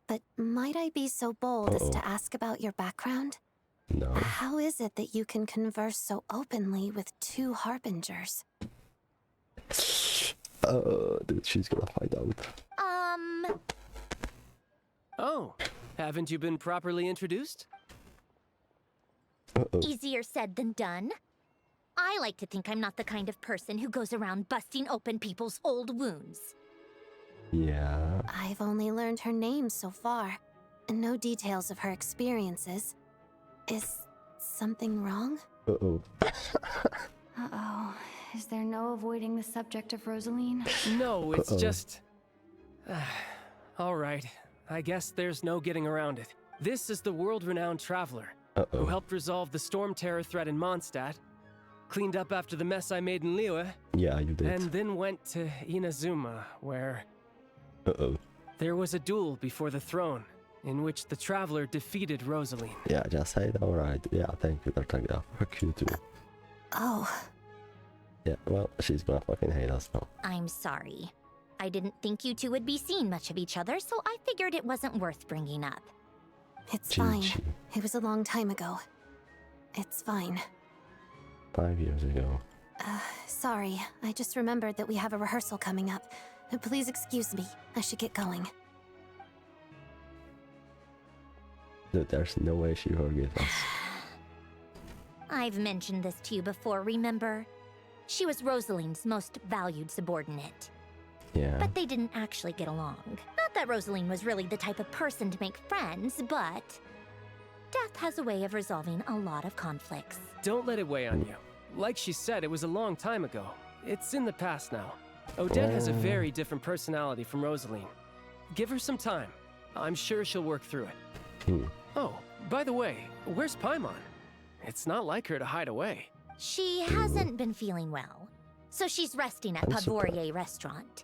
but might I be so bold as to ask about your background? No. How is it that you can converse so openly with two Harbingers? Dude, she's gonna find out. Oh, haven't you been properly introduced? Easier said than done. I like to think I'm not the kind of person who goes around busting open people's old wounds. Yeah. I've only learned her name so far, and no details of her experiences. Is something wrong? Uh-oh. Is there no avoiding the subject of Rosaline? No, it's just... All right. I guess there's no getting around it. This is the world-renowned traveler who helped resolve the storm terror threat in Mondstadt cleaned up after the mess I made in Liyue, Yeah, you did. and then went to Inazuma, where Uh-oh. there was a duel before the throne, in which the Traveler defeated Rosaline. Yeah, just say it alright. Yeah, thank you, Tartaglia. Fuck you too. Oh, Yeah, well, she's gonna fucking hate us now. I'm sorry. I didn't think you two would be seeing much of each other, so I figured it wasn't worth bringing up. it's fine. Gigi. It was a long time ago. It's fine. 5 years ago. Sorry, I just remembered that we have a rehearsal coming up. Please excuse me. I should get going. Dude, there's no way she forgives us. I've mentioned this to you before, remember? She was Rosaline's most valued subordinate. Yeah. But they didn't actually get along. Not that Rosaline was really the type of person to make friends, but death has a way of resolving a lot of conflicts. Don't let it weigh on you. Like she said, it was a long time ago. It's in the past now. Odette has a very different personality from Rosaline. Give her some time. I'm sure she'll work through it. Oh, by the way, where's Paimon? It's not like her to hide away. She hasn't been feeling well, so she's resting at I'm Pavorier Restaurant.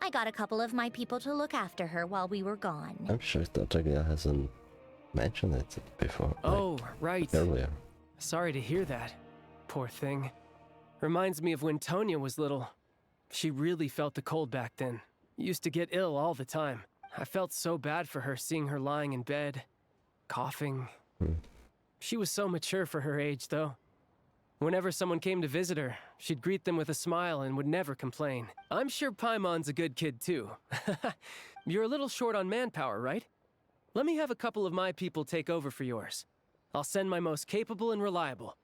I got a couple of my people to look after her while we were gone. I'm sure Tartaglia hasn't mentioned it before. Oh, right. Earlier. Sorry to hear that. Poor thing. Reminds me of when Tonya was little. She really felt the cold back then. Used to get ill all the time. I felt so bad for her seeing her lying in bed, coughing. She was so mature for her age, though. Whenever someone came to visit her, she'd greet them with a smile and would never complain. I'm sure Paimon's a good kid, too. You're a little short on manpower, right? Let me have a couple of my people take over for yours. I'll send my most capable and reliable.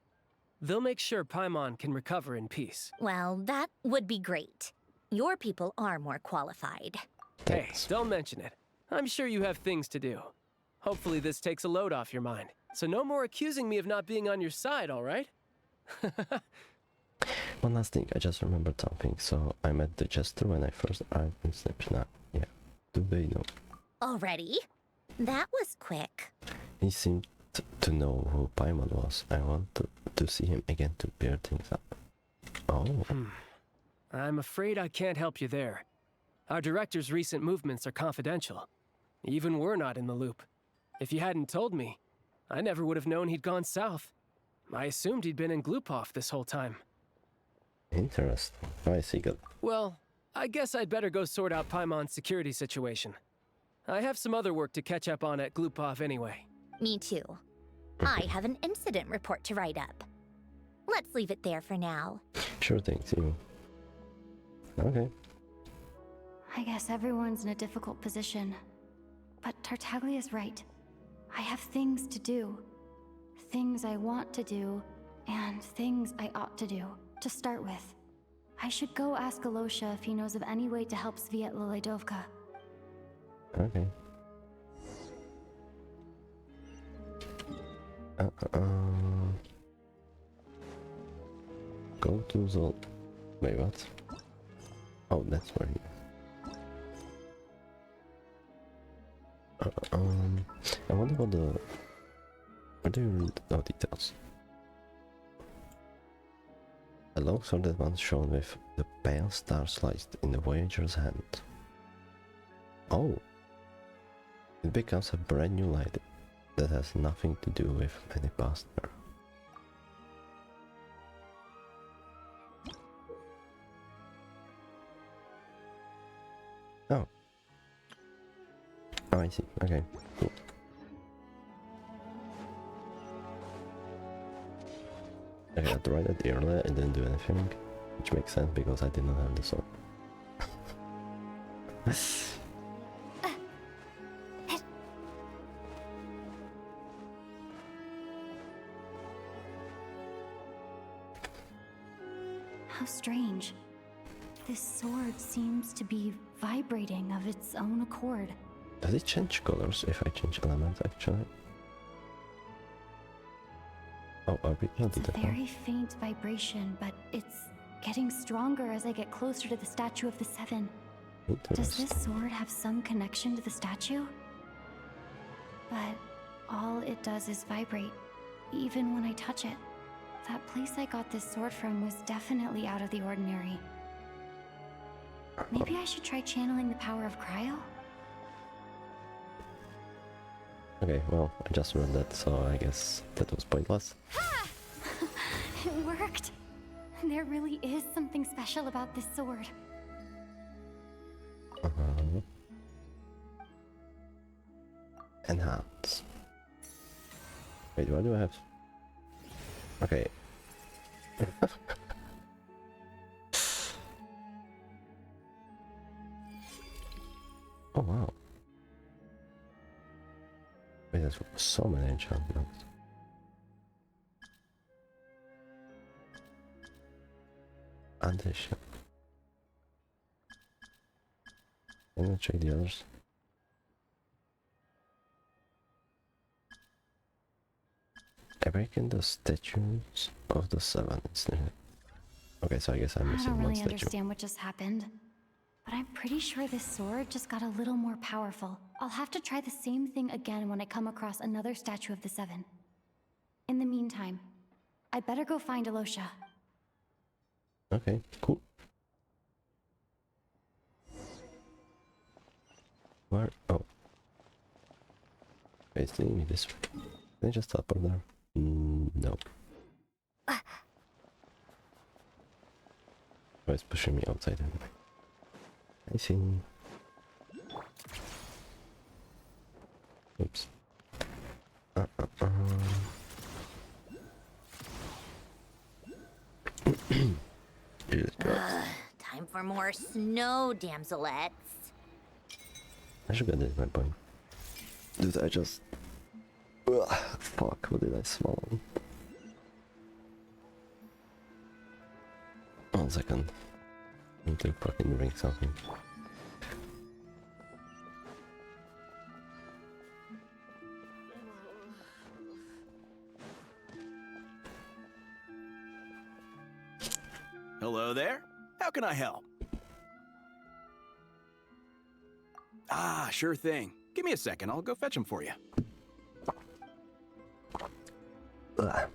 They'll make sure Paimon can recover in peace. Well, that would be great. Your people are more qualified. Thanks. Hey, don't mention it. I'm sure you have things to do. Hopefully this takes a load off your mind. So no more accusing me of not being on your side, all right? One last thing, I just remembered something. So I met the Jester when I first arrived in Snezhnaya. Yeah. Do they know? Already? That was quick. He seemed to know who Paimon was. I want to see him again to clear things up. Oh. I'm afraid I can't help you there. Our director's recent movements are confidential. Even we're not in the loop. If you hadn't told me, I never would have known he'd gone south. I assumed he'd been in Glupov this whole time. Interesting. I see. Good. Well, I guess I'd better go sort out Paimon's security situation. I have some other work to catch up on at Glupov anyway. Me too. I have an incident report to write up. Let's leave it there for now. Sure thing. See you. Okay. I guess everyone's in a difficult position. But Tartaglia's right. I have things to do. Things I want to do, and things I ought to do. To start with, I should go ask Alosha if he knows of any way to help Sviet Liledovka. Okay. Go to the... Wait, what? Oh, that's where he is. I wonder what the... Where do you read the details? The logs are the ones shown with the pale star sliced in the Voyager's hand. Oh! It becomes a brand new light that has nothing to do with any past era. Oh. Oh, I see. Okay, cool. I had to write it earlier, I didn't do anything, which makes sense because I did not have the sword. How strange. This sword seems to be vibrating of its own accord. Does it change colors if I change elements actually? Oh, are we gonna do It's a that now? very faint vibration, but it's getting stronger as I get closer to the statue of the Seven. Does this sword have some connection to the statue? But all it does is vibrate, even when I touch it. That place I got this sword from was definitely out of the ordinary. Maybe I should try channeling the power of cryo? Okay, well, I just read that, so I guess that was pointless. It worked! There really is something special about this sword. Enhance. Wait, what do I have? Okay. Oh wow. Wait, there's so many enchantments. Addition. Can I check the others? Awaken the statues of the seven. Okay, so I guess I'm I missing don't one really statue. understand what just happened, but I'm pretty sure this sword just got a little more powerful. I'll have to try the same thing again when I come across another statue of the seven. In the meantime, I better go find Alosha. Okay, cool. Where? Oh. Okay, it's leading me this way. Can I just teleport there? No. Oh, it's pushing me outside anyway. I see. Oops. Time for more snow, damselettes. I should get this my point. Dude, I just... Ugh, fuck, what did I swallow? 1 second. I need to fucking drink something. Hello there. How can I help? Ah, sure thing. Give me a second. I'll go fetch him for you. Ugh.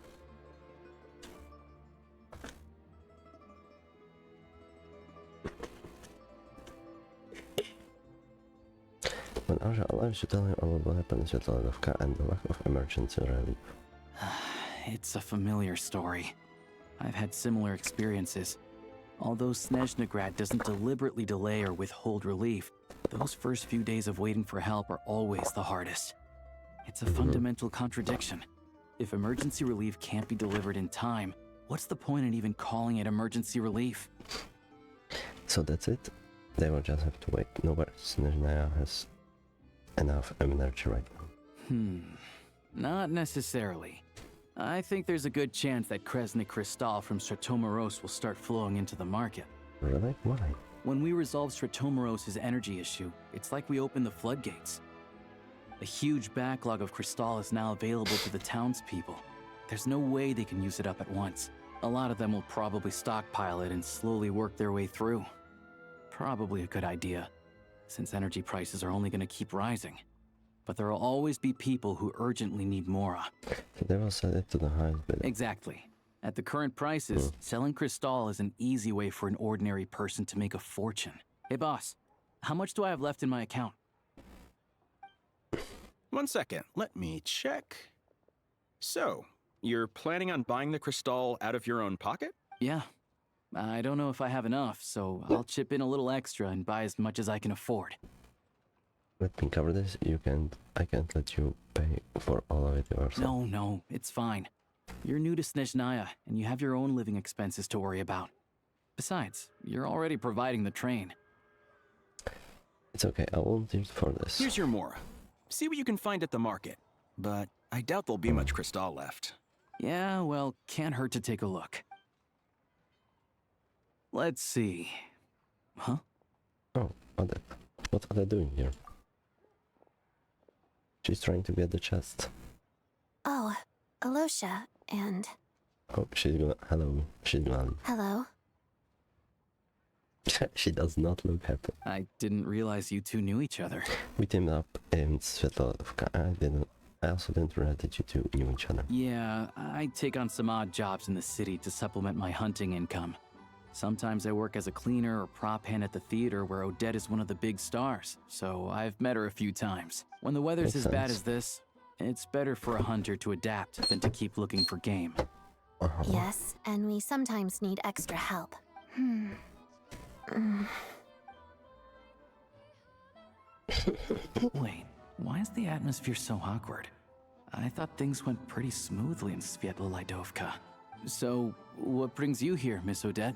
When Asha allows you to tell him about what happened with Lodovka and the lack of emergency relief. It's a familiar story. I've had similar experiences. Although Snezhnaya doesn't deliberately delay or withhold relief, those first few days of waiting for help are always the hardest. It's a fundamental contradiction. If emergency relief can't be delivered in time, what's the point in even calling it emergency relief? So that's it? They will just have to wait. Nobody Snezhnaya has enough energy right now. Not necessarily. I think there's a good chance that Kresny Crystal from Stratomeros will start flowing into the market. Really? Why? When we resolve Stratomeros' energy issue, it's like we open the floodgates. A huge backlog of crystal is now available to the townspeople. There's no way they can use it up at once. A lot of them will probably stockpile it and slowly work their way through. Probably a good idea, since energy prices are only going to keep rising. But there will always be people who urgently need Mora. So they will sell it to the highest bidder. Exactly. At the current prices, selling crystal is an easy way for an ordinary person to make a fortune. Hey boss, how much do I have left in my account? 1 second. Let me check. So, you're planning on buying the crystal out of your own pocket? Yeah. I don't know if I have enough, so I'll chip in a little extra and buy as much as I can afford. Let me cover this. I can't let you pay for all of it yourself. No, it's fine. You're new to Snezhnaya, and you have your own living expenses to worry about. Besides, you're already providing the train. It's okay, I won't use for this. Here's your Mora. See what you can find at the market. But I doubt there'll be much crystal left. Yeah, well, can't hurt to take a look. Let's see. Huh? Oh, what are they doing here? She's trying to get the chest. Oh, Alosha, and... Oh, she's gonna... Hello. She's gonna... Hello. She does not look happy. I didn't realize you two knew each other. We teamed up in Svetlodovka. I didn't... I also didn't realize that you two knew each other. Yeah, I take on some odd jobs in the city to supplement my hunting income. Sometimes I work as a cleaner or prop hand at the theater where Odette is one of the big stars, so I've met her a few times. When the weather's Makes as bad sense. as this, it's better for a hunter to adapt than to keep looking for game. Yes, and we sometimes need extra help. Wait, why is the atmosphere so awkward? I thought things went pretty smoothly in Svetlolaidovka. So, what brings you here, Miss Odette?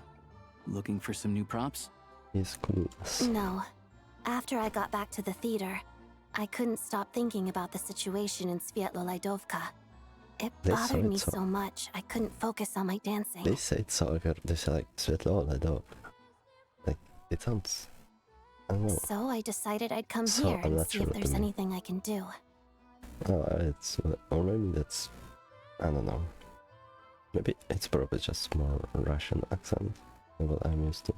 Looking for some new props? He's clueless. No. After I got back to the theater, I couldn't stop thinking about the situation in Svetlolaidovka. It They bothered saw me it so- so much, I couldn't focus on my dancing. They say it's Sagar, they say like Svetlana, like it sounds, I don't know. So I decided I'd come So, here I'm and not see sure if what to there's mean. anything I can do. Oh, it's, or maybe that's, I don't know. Maybe it's probably just more Russian accent than what I'm used to.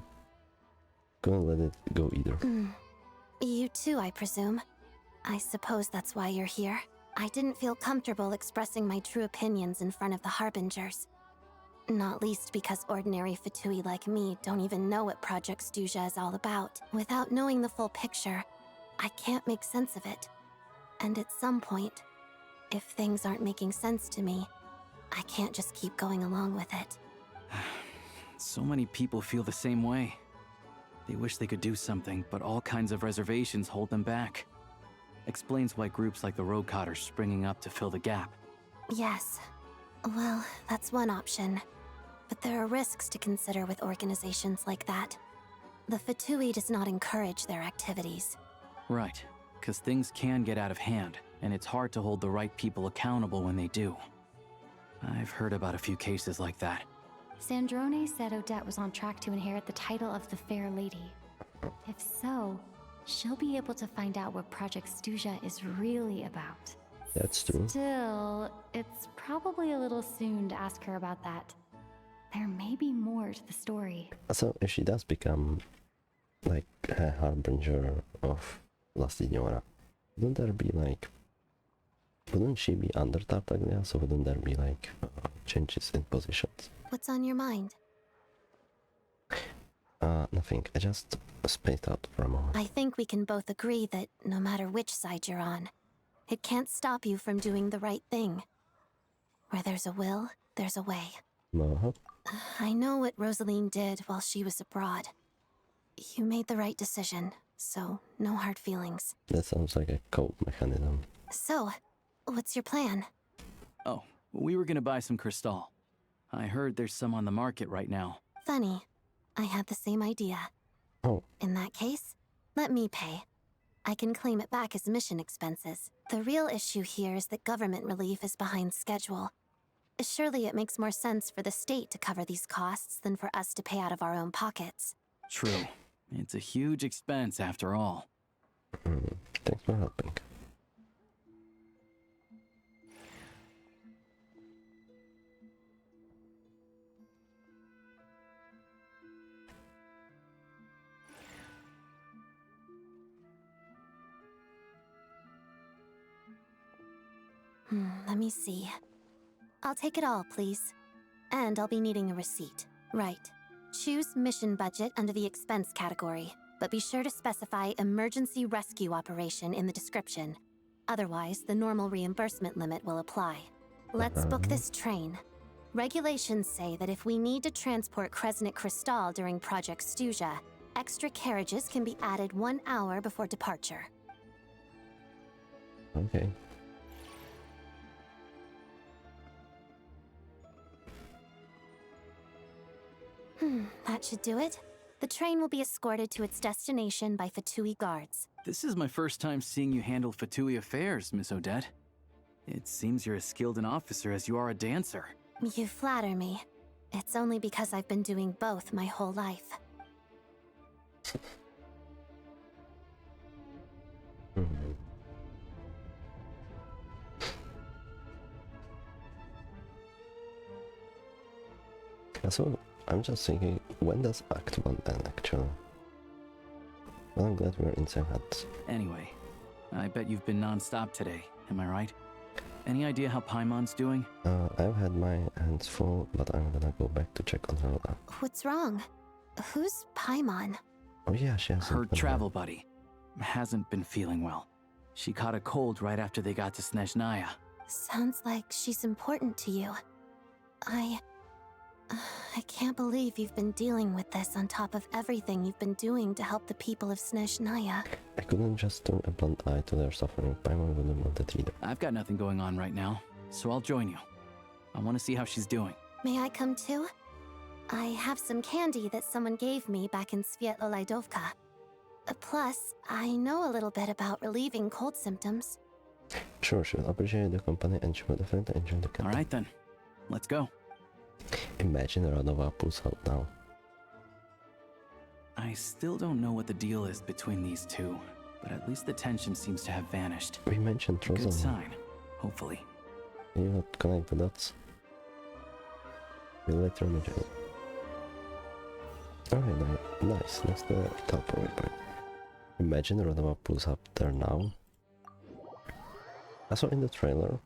Gonna let it go either. You too, I presume. I suppose that's why you're here. I didn't feel comfortable expressing my true opinions in front of the Harbingers. Not least because ordinary Fatui like me don't even know what Project Stuzha is all about. Without knowing the full picture, I can't make sense of it. And at some point, if things aren't making sense to me, I can't just keep going along with it. So many people feel the same way. They wish they could do something, but all kinds of reservations hold them back. Explains why groups like the Roadcott are springing up to fill the gap. Yes. Well, that's one option. But there are risks to consider with organizations like that. The Fatui does not encourage their activities. Right, because things can get out of hand, and it's hard to hold the right people accountable when they do. I've heard about a few cases like that. Sandrone said Odette was on track to inherit the title of the Fair Lady. If so, she'll be able to find out what Project Stuzha is really about. That's true. Still, it's probably a little soon to ask her about that. There may be more to the story. So if she does become like a harbinger of La Signora, wouldn't there be like, wouldn't she be under Tartaglia? So wouldn't there be like changes in positions? What's on your mind? Nothing. I just spaced out for a moment. I think we can both agree that no matter which side you're on, it can't stop you from doing the right thing. Where there's a will, there's a way. Uh-huh. I know what Rosaline did while she was abroad. You made the right decision, so no hard feelings. That sounds like a cope mechanism. So, what's your plan? Oh, we were gonna buy some Crystal. I heard there's some on the market right now. Funny. I had the same idea. Oh. In that case, let me pay. I can claim it back as mission expenses. The real issue here is that government relief is behind schedule. Surely it makes more sense for the state to cover these costs than for us to pay out of our own pockets. True. It's a huge expense after all. Thanks for helping. Let me see. I'll take it all, please. And I'll be needing a receipt. Right. Choose mission budget under the expense category, but be sure to specify emergency rescue operation in the description. Otherwise, the normal reimbursement limit will apply. Let's book this train. Regulations say that if we need to transport Kresnik Crystal during Project Stuzha, extra carriages can be added 1 hour before departure. Okay. That should do it. The train will be escorted to its destination by Fatui guards. This is my first time seeing you handle Fatui affairs, Miss Odette. It seems you're as skilled an officer as you are a dancer. You flatter me. It's only because I've been doing both my whole life. So, I'm just thinking, when does Act 1 end actually? Well, I'm glad we're in same hats. Anyway, I bet you've been non-stop today, am I right? Any idea how Paimon's doing? I've had my hands full, but I'm gonna go back to check on her now. What's wrong? Who's Paimon? Oh yeah, she has Her travel buddy hasn't been feeling well. She caught a cold right after they got to Snezhnaya. Sounds like she's important to you. I can't believe you've been dealing with this on top of everything you've been doing to help the people of Snezhnaya. I couldn't just turn a blind eye to their suffering. Paimon wouldn't want it either. I've got nothing going on right now, so I'll join you. I want to see how she's doing. May I come too? I have some candy that someone gave me back in Svietlolaidovka. Plus, I know a little bit about relieving cold symptoms. Sure, she will appreciate the company and she will definitely enjoy the candy. Alright then, let's go. Imagine Radova pulls out now. I still don't know what the deal is between these two, but at least the tension seems to have vanished. We mentioned Good Trozon. sign, hopefully. Can you not connect the dots? We'll later on the jail. Alright, nice. That's the top waypoint. Imagine Radova pulls up there now. I saw in the trailer,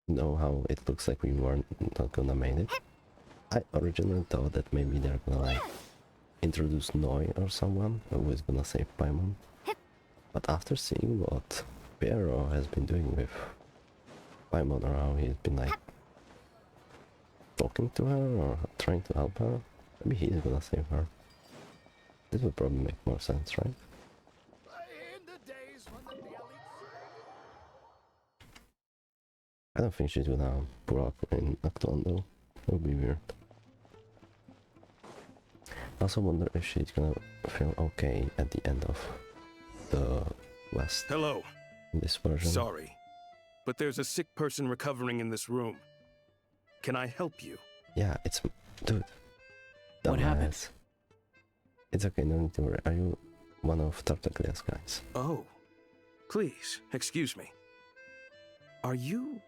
you know how it looks like we weren't not gonna make it. I originally thought that maybe they're gonna like introduce Noi or someone who is gonna save Paimon. But after seeing what Piero has been doing with Paimon, or how he's been like talking to her or trying to help her, maybe he's gonna save her. This would probably make more sense, right? I don't think she's gonna pull up in Nocturne though. It would be weird. I also wonder if she's gonna feel okay at the end of the West. Hello. In this version. Sorry, but there's a sick person recovering in this room. Can I help you? Yeah, it's... Dude. What happened? Dumbass. It's okay, no need to worry. Are you one of Tartaglia's guys? Oh. Please, excuse me. Are you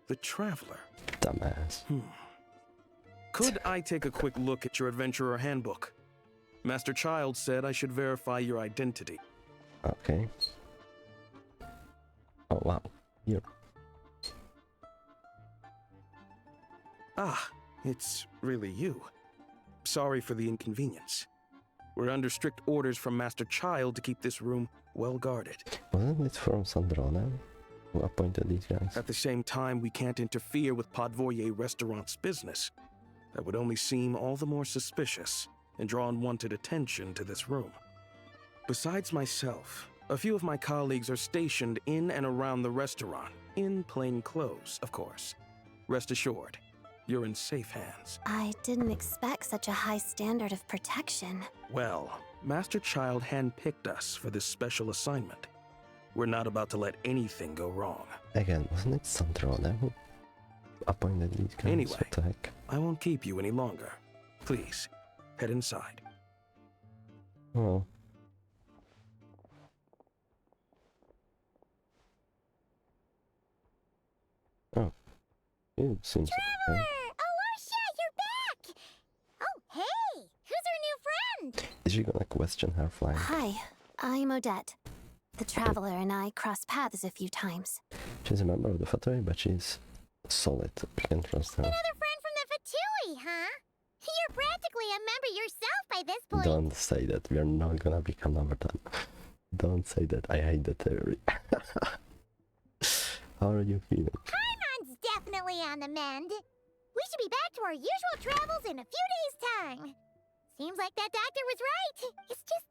the Traveler? Dumbass. Could I take a quick look at your Adventurer Handbook? Master Child said I should verify your identity. Okay. Oh wow. Here. Ah, it's really you. Sorry for the inconvenience. We're under strict orders from Master Child to keep this room well guarded. Wasn't it from Sandrona who appointed these guys? At the same time, we can't interfere with Podvoye Restaurant's business. That would only seem all the more suspicious and draw unwanted attention to this room. Besides myself, a few of my colleagues are stationed in and around the restaurant, in plain clothes, of course. Rest assured, you're in safe hands. I didn't expect such a high standard of protection. Well, Master Child handpicked us for this special assignment. We're not about to let anything go wrong. Again, wasn't it Sandrona who appointed these guys? Anyway, What the heck? I won't keep you any longer. Please, head inside. Oh. Oh. It seems okay. Aloysia, you're back! Oh, hey! Who's our new friend? Is she gonna question her flying? Hi, I'm Odette. The Traveler and I crossed paths a few times. She's a member of the Fatui, but she's solid. We can trust her. Another friend from the Fatui, huh? You're practically a member yourself by this point. Don't say that. We are not gonna become number 10. Don't say that. I hate the theory. How are you feeling? Paimon's definitely on the mend. We should be back to our usual travels in a few days' time. Seems like that doctor was right. It's just...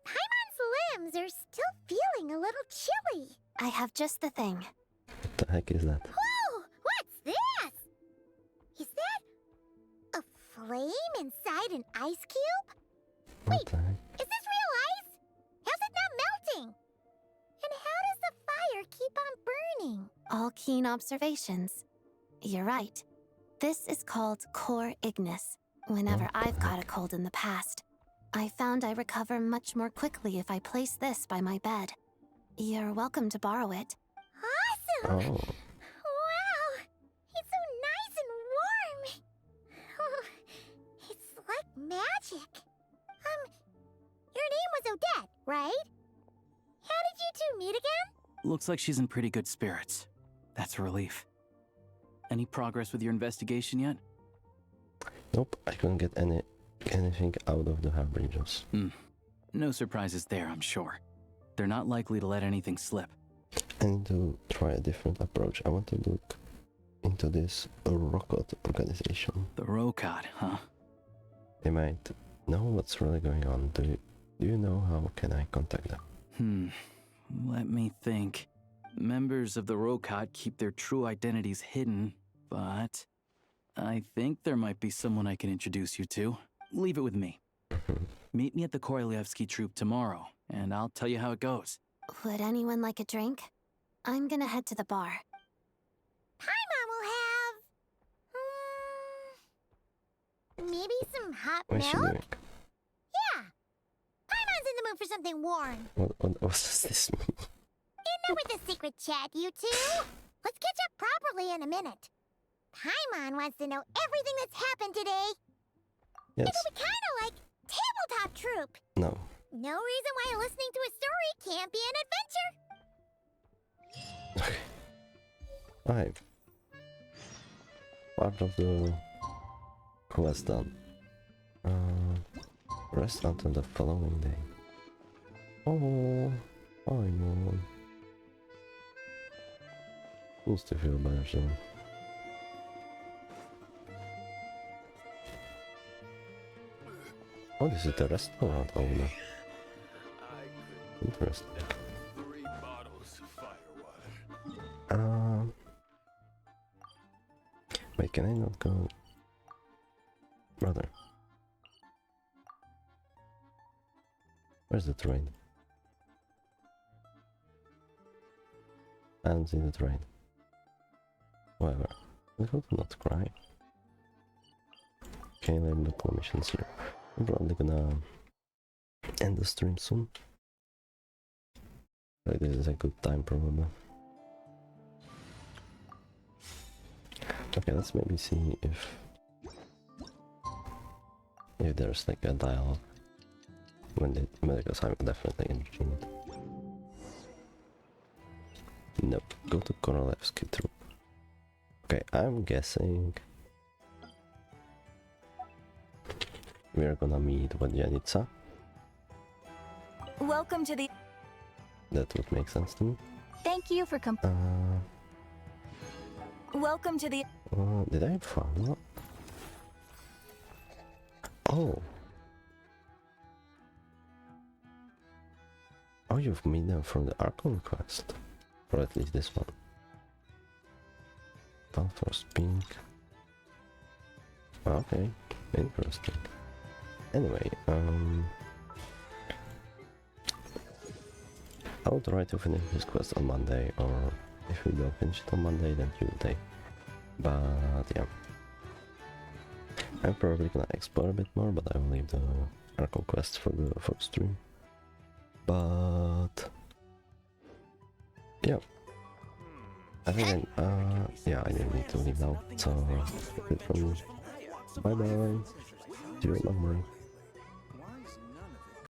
Paimon's limbs are still feeling a little chilly. I have just the thing. What the heck is that? Whoa! What's this? Is that a flame inside an ice cube? What the heck? Is this real ice? How's it not melting? And how does the fire keep on burning? All keen observations. You're right. This is called Core Ignis. Whenever I've caught a cold in the past, I found I recover much more quickly if I place this by my bed. You're welcome to borrow it. Awesome! Oh. Wow! It's so nice and warm! Oh, it's like magic. Your name was Odette, right? How did you two meet again? Looks like she's in pretty good spirits. That's a relief. Any progress with your investigation yet? Nope, I couldn't get anything out of the Harbingers. No surprises there, I'm sure. They're not likely to let anything slip. I need to try a different approach. I want to look into this Rocket organization. The Rokad, huh? They might know what's really going on. Do you know how can I contact them? Let me think. Members of the Rokad keep their true identities hidden, but I think there might be someone I can introduce you to. Leave it with me. Meet me at the Korolyevsky troop tomorrow, and I'll tell you how it goes. Would anyone like a drink? I'm gonna head to the bar. Paimon will have... maybe some hot What's she milk? doing? Yeah. Paimon's in the mood for something warm. What does this mean? Enough with the secret chat, you two. Let's catch up properly in a minute. Paimon wants to know everything that's happened today. Yes. It'll be kind of like Tabletop Troop. No. No reason why listening to a story can't be an adventure. Okay. Alright. Part of the quest done. Rest until the following day. Oh, Paimon. Needs to feel better soon. Oh, this is the restaurant owner. Interesting. Wait, can I not go? Brother. Where's the train? I don't see the train. Whatever. I hope not cry. Okay, let me look at the missions here. I'm probably gonna end the stream soon. Like, this is a good time probably. Okay, let's maybe see if there's like a dialogue because I'm definitely intrigued. Nope, go to Korolyevsky troop. Okay, I'm guessing we're gonna meet with Janica. Welcome to the... That would make sense to me. Thank you for Welcome to the... Did I find that? Oh. Oh, you've made them from the Archon quest. Or at least this one. Balfour's pink. Okay, interesting. Anyway, I will try to finish this quest on Monday, or if we don't finish it on Monday, then Tuesday. But yeah, I'm probably gonna explore a bit more, but I will leave the Archon quest for the first stream. But yeah, I think yeah, I didn't need to leave now. So that's it from me. Bye bye. See you in the morning.